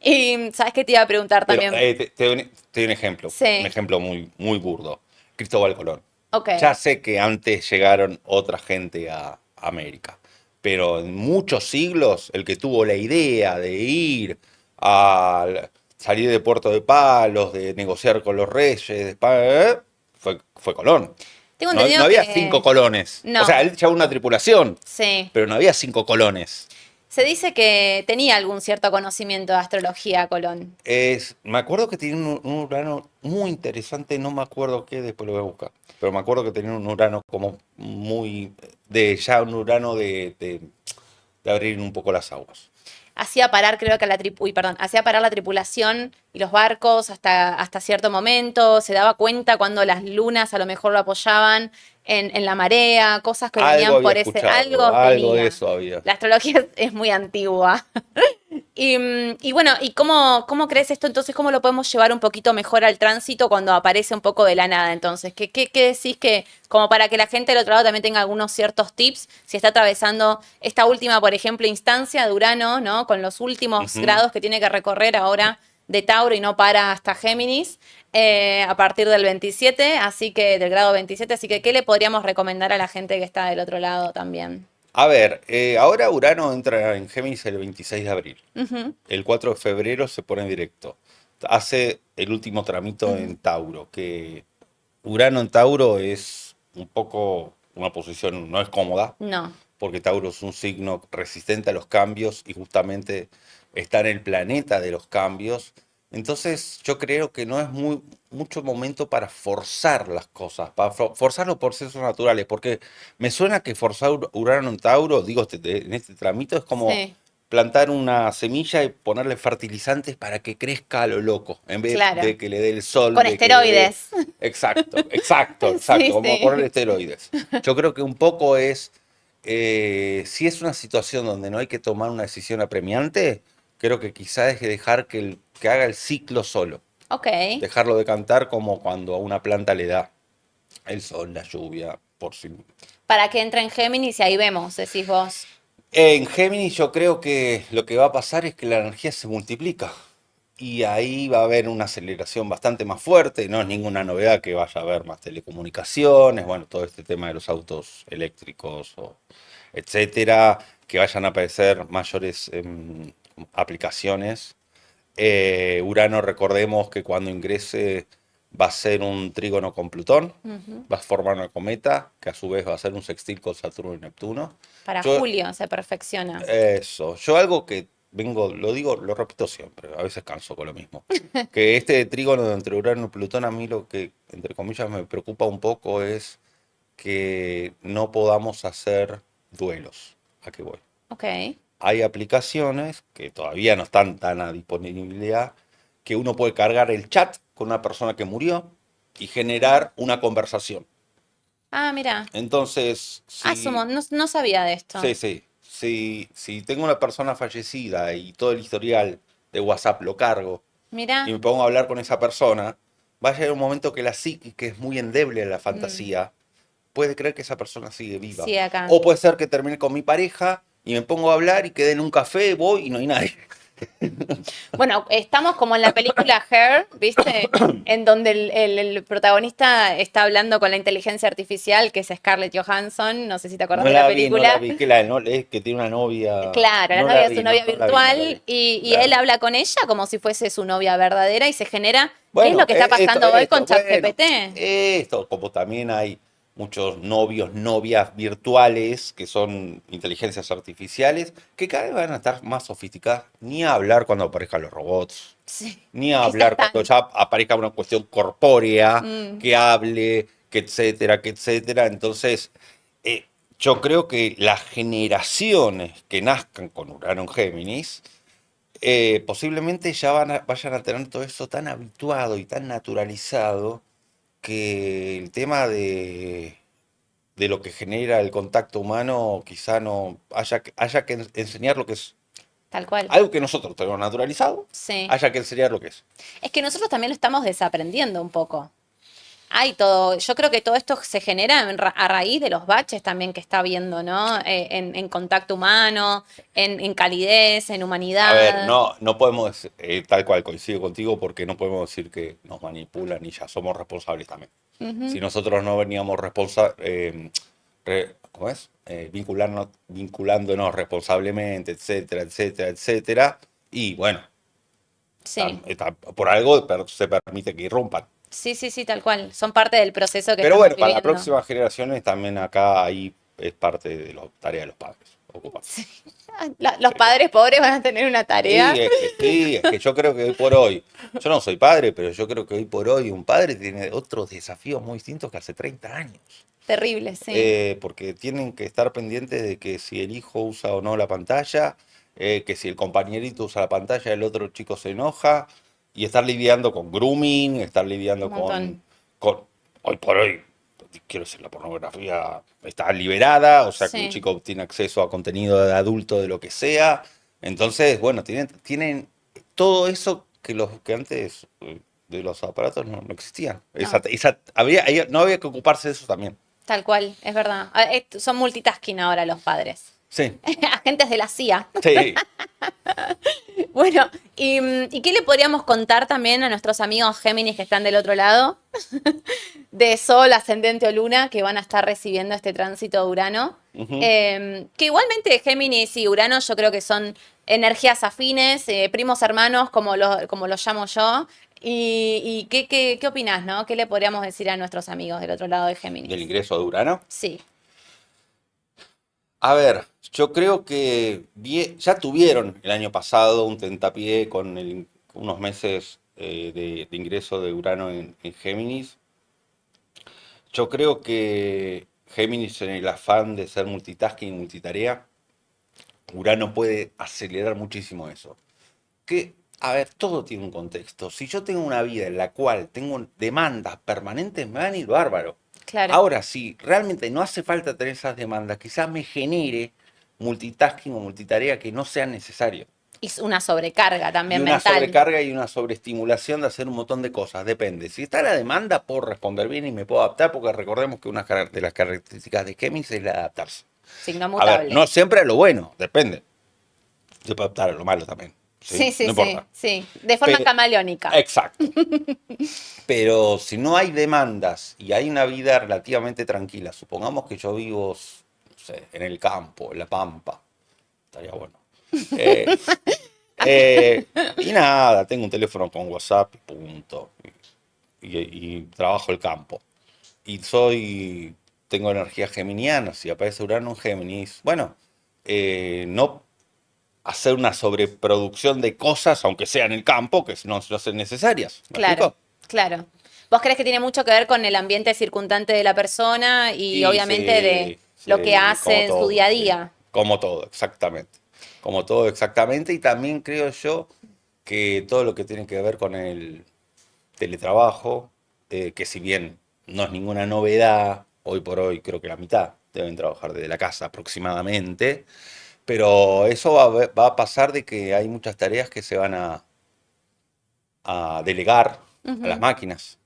A: Y ¿sabes qué te iba a preguntar
B: pero
A: también?
B: te doy un
A: Sí,
B: ejemplo muy burdo. Cristóbal Colón.
A: ok.
B: Ya sé que antes llegaron otra gente a América, pero en muchos siglos el que tuvo la idea de ir a salir de Puerto de Palos, de negociar con los reyes, fue Colón.
A: Tengo
B: No, no
A: entendido
B: había cinco
A: que...
B: colones. O sea,
A: No,
B: él llevaba una tripulación,
A: sí.
B: pero no había cinco colones.
A: Se dice que tenía algún cierto conocimiento de astrología, Colón.
B: Me acuerdo que tenía un Urano muy interesante, no me acuerdo qué, después lo voy a buscar. Pero me acuerdo que tenía un Urano como muy, ya un Urano de abrir un poco las aguas.
A: Hacía parar, creo que hacía parar la tripulación y los barcos hasta cierto momento, se daba cuenta cuando las lunas a lo mejor lo apoyaban en la marea, cosas que
B: Algo
A: venían
B: había
A: por ese,
B: escuchado,
A: algo
B: algo de
A: tenía.
B: eso había.
A: La astrología es muy antigua. Y bueno, ¿y cómo crees esto entonces? ¿Cómo lo podemos llevar un poquito mejor al tránsito cuando aparece un poco de la nada? Entonces, ¿qué decís que, como para que la gente del otro lado también tenga algunos ciertos tips, si está atravesando esta última, por ejemplo, instancia de Urano, ¿no? Con los últimos
B: Ujú.
A: grados que tiene que recorrer ahora de Tauro y no para hasta Géminis, a partir del 27, así que del grado 27, así que ¿qué le podríamos recomendar a la gente que está del otro lado también?
B: A ver, ahora Urano entra en Géminis el 26 de abril.
A: Ujú,
B: El 4 de febrero se pone en directo. Hace el último tramito
A: ujú.
B: en Tauro, que Urano en Tauro es un poco una posición, no es cómoda,
A: No,
B: porque Tauro es un signo resistente a los cambios y justamente está en el planeta de los cambios. Entonces yo creo que no es mucho momento para forzar las cosas, para forzar los procesos naturales, porque me suena que forzar Urano en Tauro, digo, en este tramito es como
A: sí,
B: plantar una semilla y ponerle fertilizantes para que crezca a lo loco, en vez
A: claro.
B: de que le dé el sol,
A: Con
B: de que le dé...
A: esteroides.
B: Exacto, exacto, exacto,
A: Sí,
B: como ponerle
A: sí.
B: esteroides. Yo creo que un poco es, si es una situación donde no hay que tomar una decisión apremiante, creo que quizás es dejar que haga el ciclo solo,
A: Ok.
B: dejarlo de cantar como cuando a una planta le da el sol, la lluvia, por sí.
A: Para que entre en Géminis y ahí vemos, decís vos.
B: En Géminis yo creo que lo que va a pasar es que la energía se multiplica y ahí va a haber una aceleración bastante más fuerte. No es ninguna novedad que vaya a haber más telecomunicaciones, bueno, todo este tema de los autos eléctricos, etcétera, que vayan a aparecer mayores aplicaciones. Urano, recordemos que cuando ingrese va a ser un trígono con Plutón,
A: Ujú.
B: va a formar una cometa, que a su vez va a ser un sextil con Saturno y Neptuno.
A: Para
B: Yo,
A: julio se perfecciona.
B: yo algo que vengo, lo digo, lo repito siempre, a veces canso con lo mismo, que este trígono entre Urano y Plutón a mí lo que, entre comillas, me preocupa un poco es que no podamos hacer duelos. ¿A qué voy?
A: Ok.
B: Hay aplicaciones que todavía no están tan a disponibilidad, que uno puede cargar el chat con una persona que murió y generar una conversación.
A: Ah, mira.
B: Entonces,
A: No, no sabía de esto.
B: sí, sí, si tengo una persona fallecida y todo el historial de WhatsApp lo cargo y
A: Mira.
B: me pongo a hablar con esa persona, va a llegar un momento que la psique, que es muy endeble a la
A: Mm,
B: fantasía, puede creer que esa persona sigue viva.
A: sí, acá.
B: O puede ser que termine con mi pareja y me pongo a hablar y quede en un café, voy y no hay nadie.
A: Bueno, estamos como en la película Her, ¿viste? En donde el protagonista está hablando con la inteligencia artificial, que es Scarlett Johansson. No sé si te acuerdas
B: No
A: de la
B: la vi, no la
A: película.
B: vi. No, es que tiene una novia.
A: Claro, la
B: No la
A: novia es su
B: vi, no,
A: novia
B: no la vi, no la vi.
A: virtual y él
B: Claro.
A: habla con ella como si fuese su novia verdadera y se genera. ¿Qué es lo
B: Bueno,
A: que está pasando hoy con
B: bueno,
A: ChatGPT?
B: como también hay muchos novios, novias virtuales que son inteligencias artificiales, que cada vez van a estar más sofisticadas, ni a hablar cuando aparezcan los robots,
A: Sí,
B: ni a
A: que ya
B: hablar cuando
A: están.
B: ya aparezca una cuestión corpórea,
A: Mm,
B: que hable, que etcétera, que etcétera. Entonces, eh, yo creo que las generaciones que nazcan con Urano en Géminis, posiblemente ya vayan a tener todo eso tan habituado y tan naturalizado que el tema de lo que genera el contacto humano quizá no haya que enseñar lo que es
A: tal cual.
B: algo que nosotros tenemos naturalizado,
A: Sí.
B: haya que enseñar lo que es.
A: Es que nosotros también lo estamos desaprendiendo un poco. Hay todo, yo creo que todo esto se genera a raíz de los baches también que está habiendo, ¿no? En contacto humano, en calidez, en
B: A ver,
A: humanidad.
B: no podemos, tal cual coincido contigo, porque no podemos decir que nos manipulan y ya somos responsables también. Si
A: Ujú.
B: nosotros no veníamos ¿cómo es? Vinculándonos responsablemente, etcétera, etcétera, etcétera, y bueno,
A: Sí,
B: por algo se permite que irrumpan.
A: sí, sí, sí, tal cual. Son parte del proceso que
B: Pero
A: estamos
B: bueno, para las
A: viviendo.
B: próximas generaciones también acá ahí es parte de la tarea de los padres. ocupar.
A: Sí. Los
B: Sí.
A: padres pobres van a tener una tarea
B: Sí, es que yo creo que hoy por hoy, yo no soy padre, pero yo creo que hoy por hoy un padre tiene otros desafíos muy distintos que hace 30 años.
A: terrible, sí.
B: Porque tienen que estar pendientes de que si el hijo usa o no la pantalla, que si el compañerito usa la pantalla, el otro chico se enoja, y estar lidiando con grooming, estar
A: Un
B: lidiando
A: montón.
B: con hoy por hoy, quiero decir, la pornografía está liberada, o sea que un
A: Sí,
B: chico tiene acceso a contenido de adulto de lo que sea, entonces, bueno, tienen todo eso que los que antes de los aparatos no existían.
A: no,
B: No había que ocuparse de eso también.
A: tal cual, es verdad. Son multitasking ahora los padres.
B: Sí,
A: Agentes de la CIA.
B: sí.
A: Bueno, ¿y qué le podríamos contar también a nuestros amigos Géminis que están del otro lado? De Sol, Ascendente o Luna, que van a estar recibiendo este tránsito de Urano.
B: Ujú.
A: Que igualmente Géminis y Urano yo creo que son energías afines, primos hermanos, como los llamo yo. ¿Y qué opinás, no? ¿Qué le podríamos decir a nuestros amigos del otro lado de
B: Del
A: Géminis?
B: ingreso de Urano.
A: Sí,
B: A ver, yo creo que ya tuvieron el año pasado un tentapié con unos meses de ingreso de Urano en Géminis. Yo creo que Géminis, en el afán de ser multitasking y multitarea, Urano puede acelerar muchísimo eso. Que, a ver, todo tiene un contexto. Si yo tengo una vida en la cual tengo demandas permanentes, me van a ir bárbaro.
A: claro.
B: Ahora, si realmente no hace falta tener esas demandas, quizás me genere multitasking o multitarea que no sea necesario.
A: Y una sobrecarga
B: Y
A: también
B: una
A: mental.
B: sobrecarga y una sobreestimulación de hacer un montón de cosas. Depende. Si está la demanda, puedo responder bien y me puedo adaptar, porque recordemos que una de las características de Géminis es la de adaptarse.
A: Signo
B: A ver,
A: mutable.
B: no siempre a lo bueno, depende. Se puede adaptar a lo malo también. ¿Sí?
A: Sí,
B: No
A: sí, sí,
B: importa.
A: sí. De forma
B: Pero,
A: camaleónica.
B: exacto. Pero si no hay demandas y hay una vida relativamente tranquila, supongamos que yo vivo, no sé, en el campo, en la pampa, estaría bueno. Eh, y nada, tengo un teléfono con WhatsApp y punto. Y trabajo el campo. Y tengo energía geminiana, si aparece Urano en Géminis, bueno, no hacer una sobreproducción de cosas, aunque sea en el campo, que no sean necesarias. ¿Me
A: Claro,
B: explico?
A: claro. ¿Vos crees que tiene mucho que ver con el ambiente circundante de la persona y
B: Y
A: obviamente de
B: sí,
A: lo que
B: sí, como
A: hace en su
B: todo,
A: día a
B: sí.
A: día?
B: Como todo, exactamente. Como todo, exactamente. Y también creo yo que todo lo que tiene que ver con el teletrabajo, que si bien no es ninguna novedad, hoy por hoy creo que la mitad deben trabajar desde la casa aproximadamente, pero eso va a pasar de que hay muchas tareas que se van a delegar a las
A: Ujú.
B: máquinas.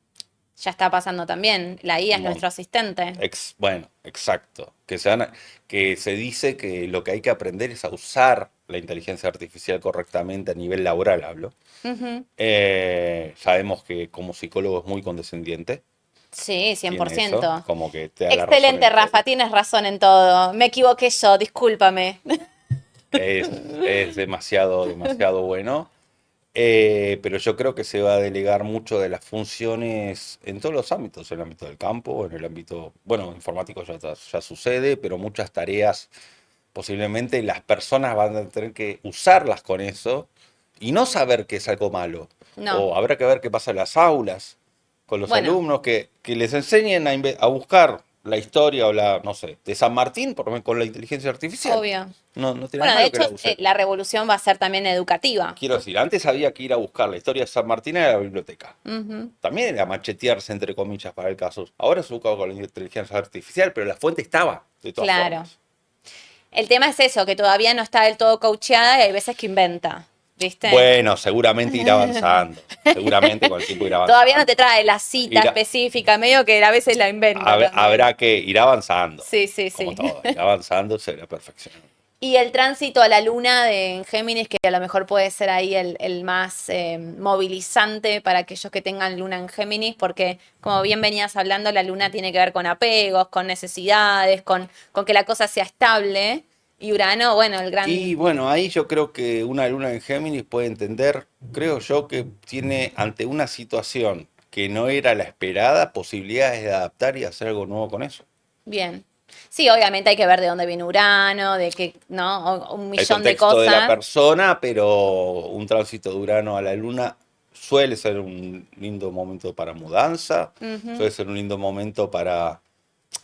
A: Ya está pasando también. La IA
B: Un
A: es
B: mon-
A: nuestro asistente.
B: Bueno, exacto. Que se dice que lo que hay que aprender es a usar la inteligencia artificial correctamente a nivel laboral, hablo.
A: Ujú.
B: Sabemos que como psicólogo es muy condescendiente,
A: Sí, cien por
B: tiene eso,
A: ciento.
B: como que te da la razón
A: Excelente,
B: en
A: Rafa,
B: todo.
A: tienes razón en todo. Me equivoqué yo, discúlpame.
B: Es demasiado, demasiado bueno. Pero yo creo que se va a delegar mucho de las funciones en todos los ámbitos, en el ámbito del campo, en el ámbito, bueno, informático ya sucede, pero muchas tareas posiblemente las personas van a tener que usarlas con eso y no saber que es algo malo.
A: No,
B: O habrá que ver qué pasa en las aulas con los
A: bueno,
B: alumnos, que les enseñen a buscar la historia o no sé, de San Martín con la inteligencia artificial.
A: obvio.
B: No tiene nada
A: Bueno,
B: de
A: de
B: malo que
A: hecho,
B: la use.
A: la revolución va a ser también educativa.
B: Quiero decir, antes había que ir a buscar la historia de San Martín a la biblioteca.
A: Ujú.
B: También era machetearse, entre comillas, para el caso. Ahora se busca con la inteligencia artificial, pero la fuente estaba, de todas
A: Claro.
B: formas.
A: El tema es eso, que todavía no está del todo coacheada y hay veces que inventa, ¿viste?
B: Bueno, seguramente irá avanzando. Seguramente con el tiempo irá
A: Todavía no
B: avanzando.
A: te trae la cita
B: Irá,
A: específica, medio que a veces la inventa también.
B: habrá que ir avanzando.
A: Sí, sí,
B: Como
A: sí.
B: todo, irá avanzando, se irá perfeccionando.
A: Y el tránsito a la luna en Géminis, que a lo mejor puede ser ahí el más movilizante para aquellos que tengan luna en Géminis, porque como bien venías hablando, la luna tiene que ver con apegos, con necesidades, con que la cosa sea estable. Y Urano, bueno, el
B: Y
A: gran...
B: bueno, ahí yo creo que una luna en Géminis puede entender, creo yo, que tiene ante una situación que no era la esperada, posibilidades de adaptar y hacer algo nuevo con eso.
A: Bien. Sí, obviamente hay que ver de dónde viene Urano, de qué, ¿no? Un
B: El
A: millón de
B: contexto de la
A: cosas.
B: persona, pero un tránsito de Urano a la Luna suele ser un lindo momento para mudanza,
A: Ujú,
B: suele ser un lindo momento para,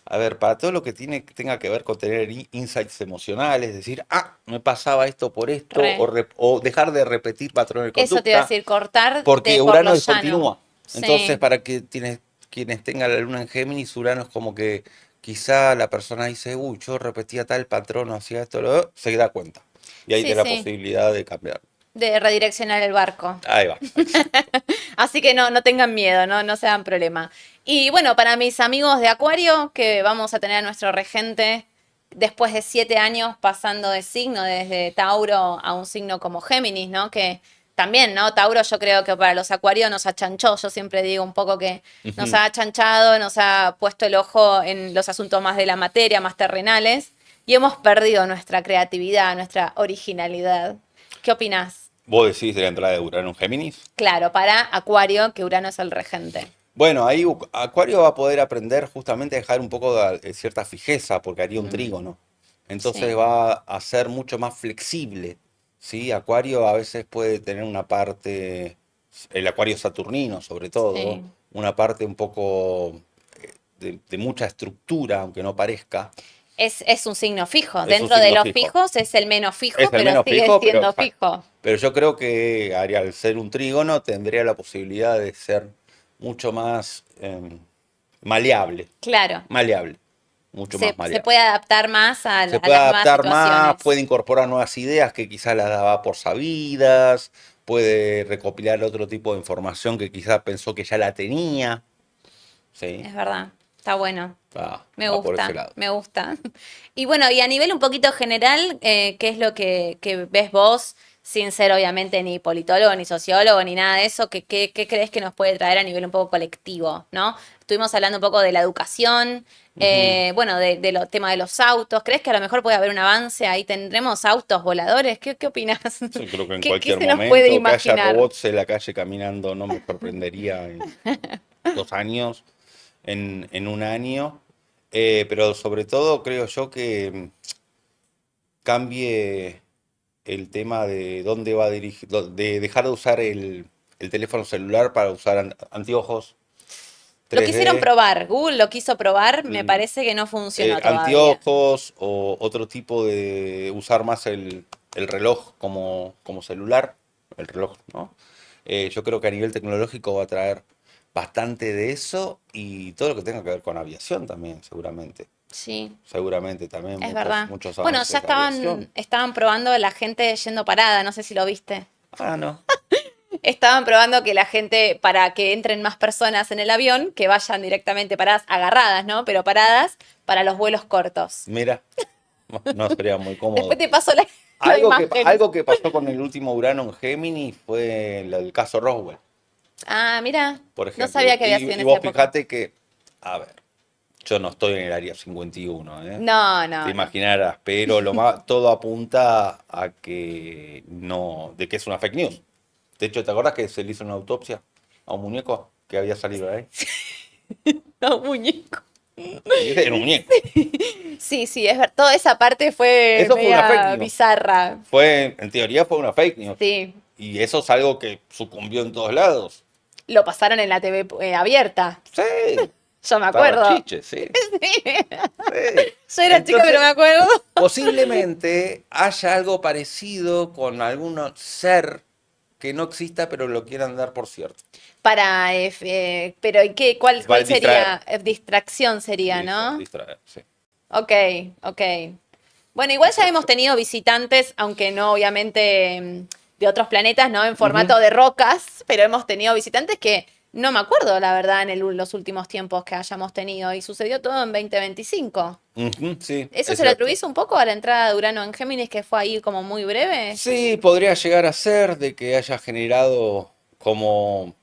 B: a ver, para todo lo que tenga que ver con tener insights emocionales, decir, ah, me pasaba esto por esto,
A: re.
B: o dejar de repetir patrones de
A: Eso te iba a
B: conducta,
A: decir, cortar de
B: porque
A: por lo
B: Urano
A: llano.
B: continúa. Entonces,
A: Sí,
B: para que quienes tengan la Luna en Géminis, Urano es como que quizá la persona dice, uy, yo repetía tal patrón, o hacía esto, se da cuenta. Y ahí
A: sí,
B: tiene la
A: sí.
B: posibilidad de cambiar.
A: De redireccionar el barco.
B: Ahí va, exacto.
A: Así que no, no tengan miedo, no, no se dan problema. Y bueno, para mis amigos de Acuario, que vamos a tener a nuestro regente después de 7 años pasando de signo, desde Tauro a un signo como Géminis, ¿no? Que también, ¿no? Tauro yo creo que para los Acuarios nos achanchó, yo siempre digo un poco que nos
B: Ujú.
A: ha achanchado, nos ha puesto el ojo en los asuntos más de la materia, más terrenales, y hemos perdido nuestra creatividad, nuestra originalidad. ¿Qué opinás?
B: Vos decís de la entrada de Urano en Géminis.
A: Claro, para Acuario, que Urano es el regente.
B: Bueno, ahí Acuario va a poder aprender justamente a dejar un poco de cierta fijeza, porque haría un
A: Mm,
B: trígono. Entonces
A: sí,
B: va a ser mucho más flexible, ¿sí? Acuario a veces puede tener una parte, el Acuario saturnino sobre todo,
A: sí.
B: una parte un poco de mucha estructura, aunque no parezca.
A: Es un signo fijo.
B: Es un
A: Dentro de
B: signo
A: los
B: fijo.
A: fijos es el menos
B: Es
A: fijo,
B: el
A: pero
B: menos
A: sigue
B: fijo, pero
A: siendo
B: exacto.
A: fijo.
B: Pero yo creo que al ser un trígono tendría la posibilidad de ser mucho más maleable,
A: Claro,
B: maleable, mucho más
A: se
B: maleable.
A: puede adaptar más
B: Se
A: a
B: puede
A: las nuevas
B: adaptar más,
A: situaciones.
B: puede incorporar nuevas ideas que quizás las daba por sabidas, puede recopilar otro tipo de información que quizás pensó que ya la tenía, ¿sí?
A: Es verdad, está bueno.
B: Va por ese lado.
A: Me gusta. Y bueno, y a nivel un poquito general, ¿qué es lo que ves vos, sin ser obviamente ni politólogo, ni sociólogo, ni nada de eso? ¿Qué crees que nos puede traer a nivel un poco colectivo, ¿no? Estuvimos hablando un poco de la educación,
B: Ujú.
A: bueno, de los temas de los autos. ¿Crees que a lo mejor puede haber un avance? Ahí tendremos autos voladores. ¿Qué opinas?
B: Yo creo que en
A: ¿Qué
B: cualquier
A: se nos puede
B: momento que haya
A: imaginar?
B: robots en la calle caminando no me sorprendería en 2 años, en un año. Pero sobre todo creo yo que cambie el tema de dónde va a dirigir, de dejar de usar el teléfono celular para usar anteojos
A: Lo quisieron
B: 3D,
A: probar, Google lo quiso probar, me
B: mm,
A: parece que no funcionó todavía.
B: anteojos o otro tipo de usar más el reloj como celular, el reloj, ¿no? Yo creo que a nivel tecnológico va a traer bastante de eso y todo lo que tenga que ver con aviación también, seguramente.
A: Sí,
B: Seguramente también
A: es
B: muchos,
A: verdad.
B: muchos
A: Bueno, ya
B: avances de aviación.
A: estaban probando la gente yendo parada, no sé si lo viste.
B: Ah, no.
A: Estaban probando que la gente, para que entren más personas en el avión, que vayan directamente paradas, agarradas, ¿no? Pero paradas para los vuelos cortos.
B: Mira, no sería muy
A: Después
B: cómodo.
A: te paso la imagen.
B: Algo que pasó con el último Urano en Géminis fue el caso Roswell,
A: Ah, mira,
B: por
A: no
B: ejemplo.
A: sabía que había sido en
B: Y
A: esa
B: vos
A: época.
B: fijate que, a ver, yo no estoy en el área 51, ¿eh?
A: No,
B: Te
A: no, no.
B: imaginarás, pero todo apunta a que no, de que es una fake news. De hecho, ¿te acordás que se le hizo una autopsia a un muñeco que había salido de ahí?
A: No, muñeco.
B: Y ese era un muñeco.
A: Sí, sí, es verdad. Toda esa parte fue
B: Eso fue una fake
A: media
B: news.
A: bizarra.
B: En teoría fue una fake news.
A: Sí,
B: Y eso es algo que sucumbió en todos lados.
A: lo pasaron en la TV abierta.
B: Sí,
A: Yo me
B: estaba
A: acuerdo.
B: chiche, sí,
A: Sí.
B: sí.
A: Yo era chica, pero me
B: Entonces,
A: acuerdo.
B: posiblemente haya algo parecido con algún ser que no exista, pero lo quieran dar por cierto.
A: Pero ¿y qué?
B: Va
A: ¿Cuál
B: a distraer.
A: sería? Distracción sería, ¿no?
B: Distraer, sí.
A: Ok, ok. Bueno, igual ya hemos
B: Distracción.
A: tenido visitantes, aunque no obviamente de otros planetas, ¿no? En
B: Ujú,
A: formato de rocas, pero hemos tenido visitantes que no me acuerdo, la verdad, los últimos tiempos que hayamos tenido. Y sucedió todo en 2025.
B: ujú, sí,
A: ¿Eso
B: es
A: se lo
B: cierto.
A: atribuís un poco a la entrada de Urano en Géminis, que fue ahí como muy breve?
B: Sí, podría llegar a ser de que haya generado como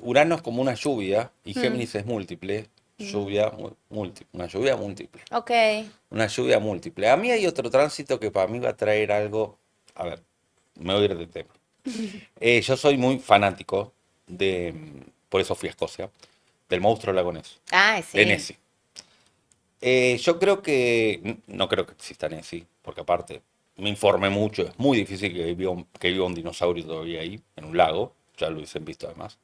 B: Urano es como una lluvia y
A: Hmm,
B: Géminis es múltiple.
A: mm,
B: Múltiple, una lluvia múltiple.
A: ok.
B: Una lluvia múltiple. A mí hay otro tránsito que para mí va a traer algo. A ver, me voy a ir de tema. Yo soy muy fanático por eso fui a Escocia, del monstruo lagonés,
A: Ah,
B: de
A: sí.
B: Nessie. Yo creo que, no creo que existan así, porque aparte me informé mucho, es muy difícil que viva un dinosaurio todavía ahí, en un lago, ya lo hubiesen visto además,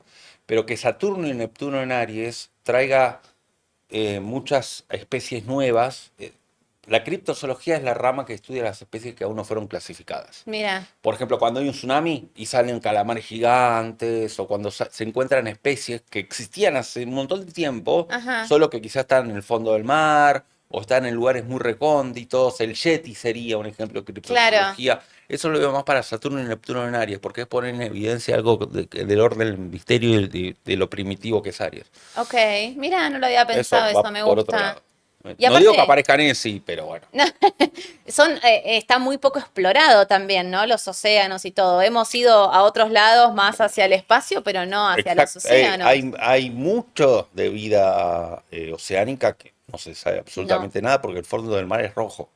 B: pero que Saturno y Neptuno en Aries traiga muchas especies nuevas. La criptozoología es la rama que estudia las especies que aún no fueron clasificadas.
A: Mira,
B: Por ejemplo, cuando hay un tsunami y salen calamares gigantes, o cuando se encuentran especies que existían hace un montón de tiempo,
A: ajá,
B: solo que quizás están en el fondo del mar, o están en lugares muy recónditos. El Yeti sería un ejemplo de
A: claro.
B: criptozoología. Eso lo veo más para Saturno y Neptuno en Aries, porque es poner en evidencia algo del orden del misterio y de lo primitivo que es Aries.
A: Ok, mira, no lo había
B: Eso
A: pensado,
B: va
A: eso me
B: por otro
A: gusta.
B: lado.
A: Y
B: No digo que
A: aparte,
B: aparezcan en sí, pero bueno.
A: está muy poco explorado también, ¿no? Los océanos y todo. Hemos ido a otros lados más hacia el espacio, pero no hacia los
B: Exacto.
A: océanos.
B: Hay mucho de vida oceánica que no se sabe
A: No.
B: absolutamente nada porque el fondo del mar es rojo.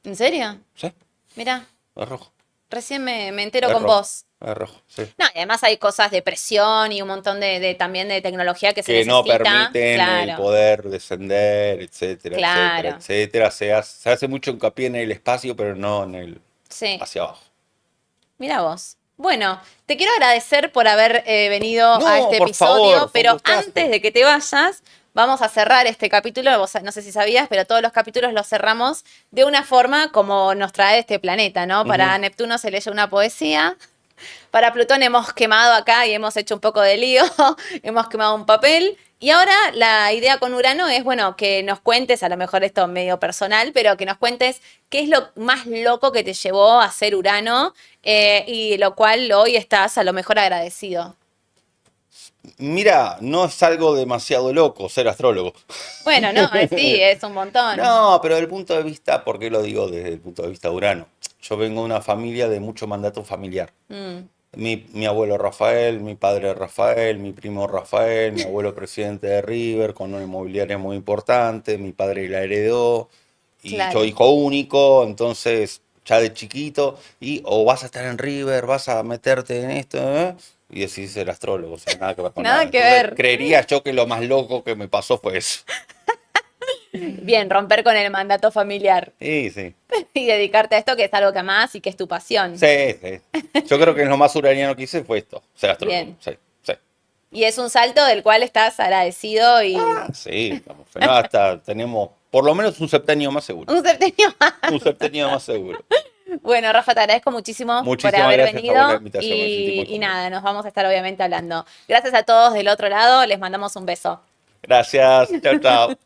A: ¿En serio?
B: ¿Sí?
A: Mira,
B: Es rojo.
A: recién me entero
B: Es
A: con
B: rojo.
A: vos.
B: Es rojo, sí.
A: No, y además hay cosas de presión y un montón también de tecnología que se
B: Que no
A: necesita.
B: permiten el
A: Claro,
B: poder descender, etcétera, etcétera,
A: claro.
B: etcétera. Se hace mucho hincapié en el espacio, pero no en el
A: Sí.
B: hacia abajo.
A: Mira vos. Bueno, te quiero agradecer por haber venido a
B: No,
A: este
B: por favor,
A: episodio,
B: fue un
A: pero antes
B: gustazo.
A: de que te vayas, vamos a cerrar este capítulo. No sé si sabías, pero todos los capítulos los cerramos de una forma como nos trae este planeta, ¿no?
B: Ujú.
A: Para Neptuno se leye una poesía. Para Plutón hemos quemado acá y hemos hecho un poco de lío, hemos quemado un papel. Y ahora la idea con Urano es, bueno, que nos cuentes, a lo mejor esto medio personal, pero que nos cuentes qué es lo más loco que te llevó a ser Urano y lo cual hoy estás a lo mejor agradecido.
B: Mira, no es algo demasiado loco ser astrólogo.
A: Bueno, no, sí, es un montón.
B: No, pero desde el punto de vista, ¿por qué lo digo desde el punto de vista de Urano? Yo vengo de una familia de mucho mandato familiar.
A: Mm,
B: Mi abuelo Rafael, mi padre Rafael, mi primo Rafael, mi abuelo presidente de River, con una inmobiliaria muy importante, mi padre la heredó, y yo
A: claro.
B: hijo único, entonces ya de chiquito, y o vas a estar en River, vas a meterte en esto, y decís ser astrólogo, o sea, nada que ver con nada.
A: Nada que
B: Entonces
A: ver.
B: creería yo que lo más loco que me pasó fue eso.
A: Bien, romper con el mandato familiar
B: Sí, sí.
A: y dedicarte a esto que es algo que amás y que es tu pasión.
B: Sí, sí. Yo creo que lo más uraniano que hice fue esto, ser astrólogo.
A: Bien.
B: Sí, sí.
A: Y es un salto del cual estás agradecido y
B: Sí, estamos no, hasta tenemos por lo menos un septenio más seguro.
A: un septenio más.
B: Un septenio más seguro.
A: Bueno, Rafa, te agradezco muchísimo por
B: Muchísimas
A: haber
B: gracias a vos la
A: venido
B: invitación, me sentí muy
A: y
B: cómodo.
A: nada, nos vamos a estar obviamente hablando. Gracias a todos del otro lado, les mandamos un beso.
B: Gracias, chao, chao.